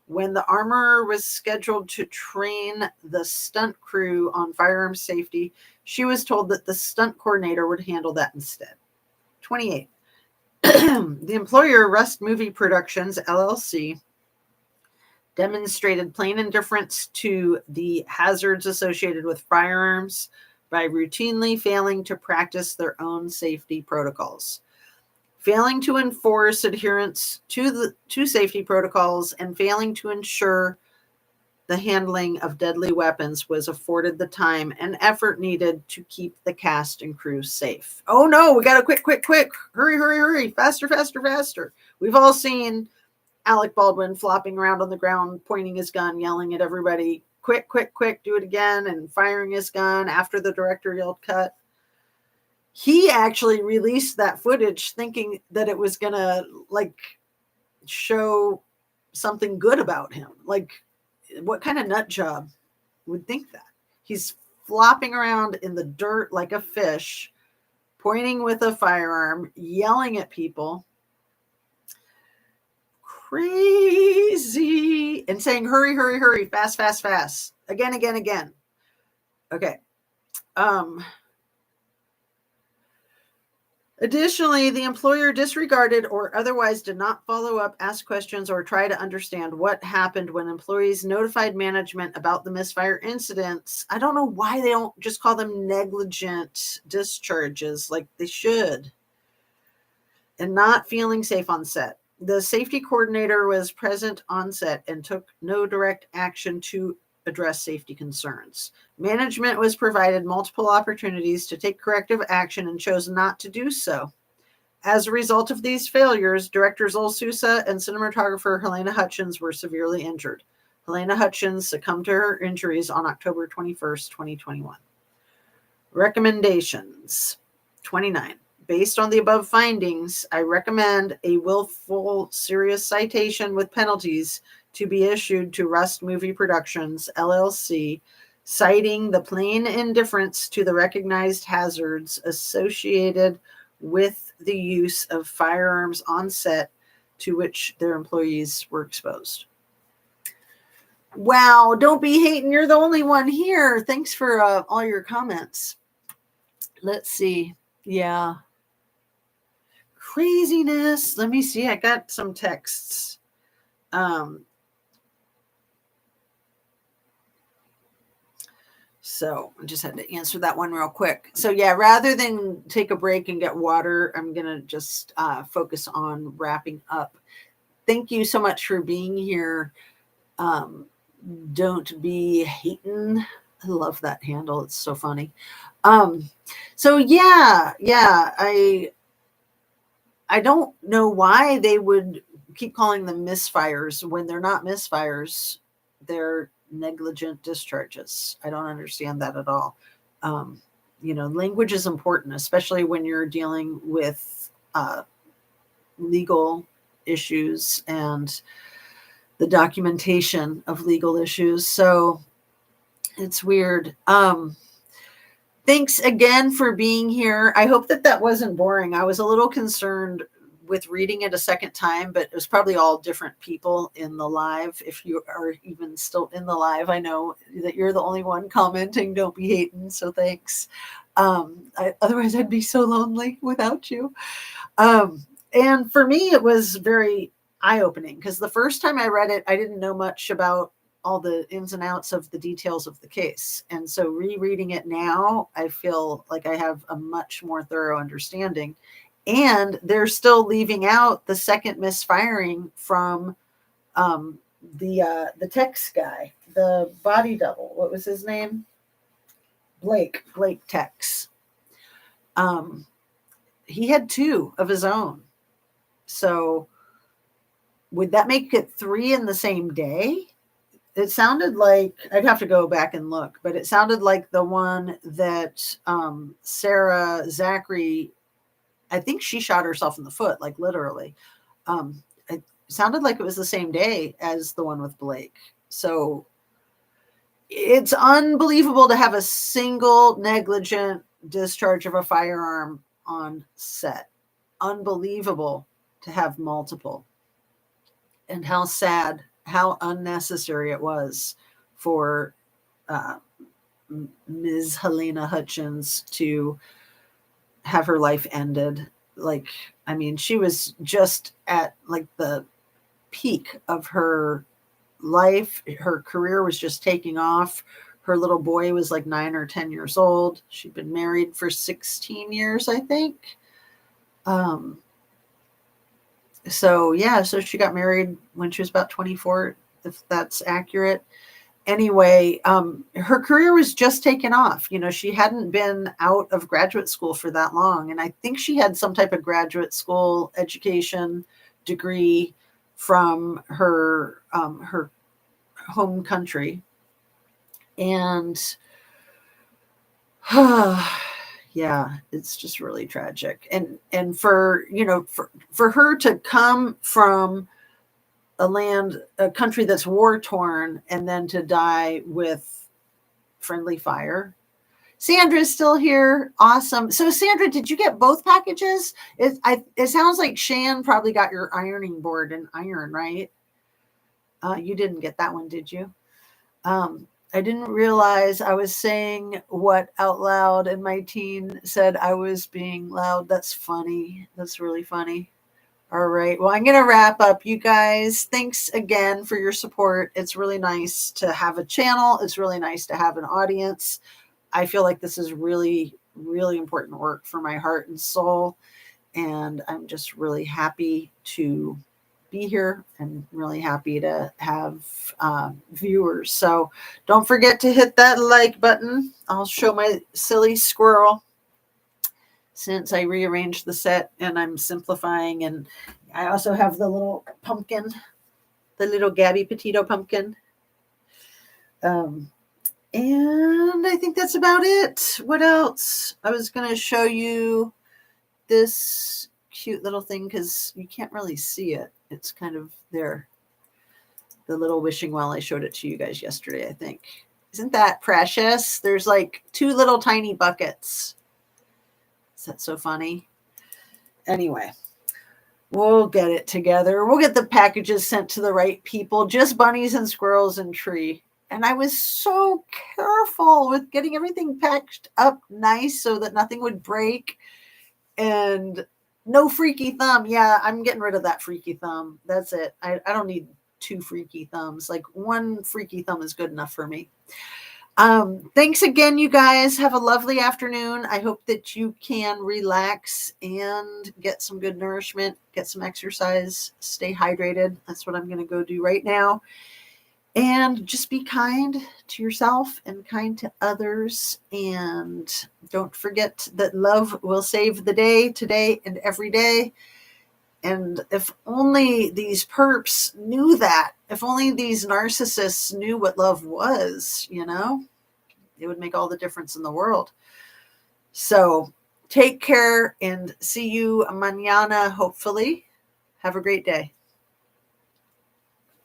When the armorer was scheduled to train the stunt crew on firearm safety, she was told that the stunt coordinator would handle that instead. 28. The employer, Rust Movie Productions, LLC, demonstrated plain indifference to the hazards associated with firearms by routinely failing to practice their own safety protocols. Failing to enforce adherence to safety protocols and failing to ensure the handling of deadly weapons was afforded the time and effort needed to keep the cast and crew safe. Oh no, we got to quick. Hurry. Faster. We've all seen Alec Baldwin flopping around on the ground, pointing his gun, yelling at everybody, quick, do it again, and firing his gun after the director yelled cut. He actually released that footage thinking that it was going to show something good about him. What kind of nut job would think that? He's flopping around in the dirt like a fish, pointing with a firearm, yelling at people. Crazy. And saying, hurry, fast. Again. Okay. Additionally, the employer disregarded or otherwise did not follow up, ask questions, or try to understand what happened when employees notified management about the misfire incidents. I don't know why they don't just call them negligent discharges like they should. And not feeling safe on set. The safety coordinator was present on set and took no direct action to address safety concerns. Management was provided multiple opportunities to take corrective action and chose not to do so. As a result of these failures, director Zol Sousa and cinematographer Helena Hutchins were severely injured. Helena Hutchins succumbed to her injuries on October 21st, 2021. Recommendations. 29. Based on the above findings, I recommend a willful, serious citation with penalties to be issued to Rust Movie Productions, LLC, citing the plain indifference to the recognized hazards associated with the use of firearms on set to which their employees were exposed. Wow, don't be hating. You're the only one here. Thanks for all your comments. Let's see. Yeah. Craziness. Let me see. I got some texts. So I just had to answer that one real quick. So yeah, rather than take a break and get water, I'm going to just focus on wrapping up. Thank you so much for being here. Don't be hating. I love that handle. It's so funny. So yeah, I don't know why they would keep calling them misfires when they're not misfires. They're negligent discharges. I don't understand that at all. Language is important, especially when you're dealing with legal issues and the documentation of legal issues. So It's weird. Thanks again for being here. I hope that wasn't boring. I was a little concerned with reading it a second time, but it was probably all different people in the live. If you are even still in the live, I know that you're the only one commenting. Don't be hating. So thanks. Otherwise, I'd be so lonely without you. And for me, it was very eye-opening because the first time I read it, I didn't know much about all the ins and outs of the details of the case. And so rereading it now, I feel like I have a much more thorough understanding. And they're still leaving out the second misfiring from the Tex guy, the body double. What was his name? Blake Tex. He had 2 of his own. So would that make it 3 in the same day? It sounded like, I'd have to go back and look, but it sounded like the one that Sarah Zachary, I think she shot herself in the foot, like literally. It sounded like it was the same day as the one with Blake. So it's unbelievable to have a single negligent discharge of a firearm on set. Unbelievable to have multiple. And how sad, how unnecessary it was for Ms. Helena Hutchins to have her life ended. Like, I mean, she was just at like the peak of her life. Her career was just taking off. Her little boy was like 9 or 10 years old. She'd been married for 16 years, I think. So she got married when she was about 24, if that's accurate. Anyway, her career was just taken off. You know, she hadn't been out of graduate school for that long. And I think she had some type of graduate school education degree from her home country. And yeah, it's just really tragic. And for, you know, for her to come from a country that's war torn and then to die with friendly fire. Sandra's still here. Awesome. So Sandra, did you get both packages? It sounds like Shan probably got your ironing board and iron, right? You didn't get that one, did you? I didn't realize I was saying what out loud, and my teen said I was being loud. That's funny. That's really funny. All right. Well, I'm going to wrap up, you guys. Thanks again for your support. It's really nice to have a channel. It's really nice to have an audience. I feel like this is really, really important work for my heart and soul. And I'm just really happy to be here and really happy to have viewers. So don't forget to hit that like button. I'll show my silly squirrel since I rearranged the set and I'm simplifying. And I also have the little pumpkin, the little Gabby Petito pumpkin. And I think that's about it. What else? I was going to show you this cute little thing because you can't really see it. It's kind of there. The little wishing well, I showed it to you guys yesterday, I think. Isn't that precious? There's like 2 little tiny buckets. Is that so funny? Anyway, we'll get it together. We'll get the packages sent to the right people. Just bunnies and squirrels and tree. And I was so careful with getting everything packed up nice so that nothing would break. And no freaky thumb. Yeah, I'm getting rid of that freaky thumb. That's it. I don't need 2 freaky thumbs. Like 1 freaky thumb is good enough for me. Thanks again, you guys. Have a lovely afternoon. I hope that you can relax and get some good nourishment, get some exercise, stay hydrated. That's what I'm going to go do right now. And just be kind to yourself and kind to others. And don't forget that love will save the day today and every day. And if only these perps knew that, if only these narcissists knew what love was, you know, it would make all the difference in the world. So take care and see you mañana, hopefully. Have a great day.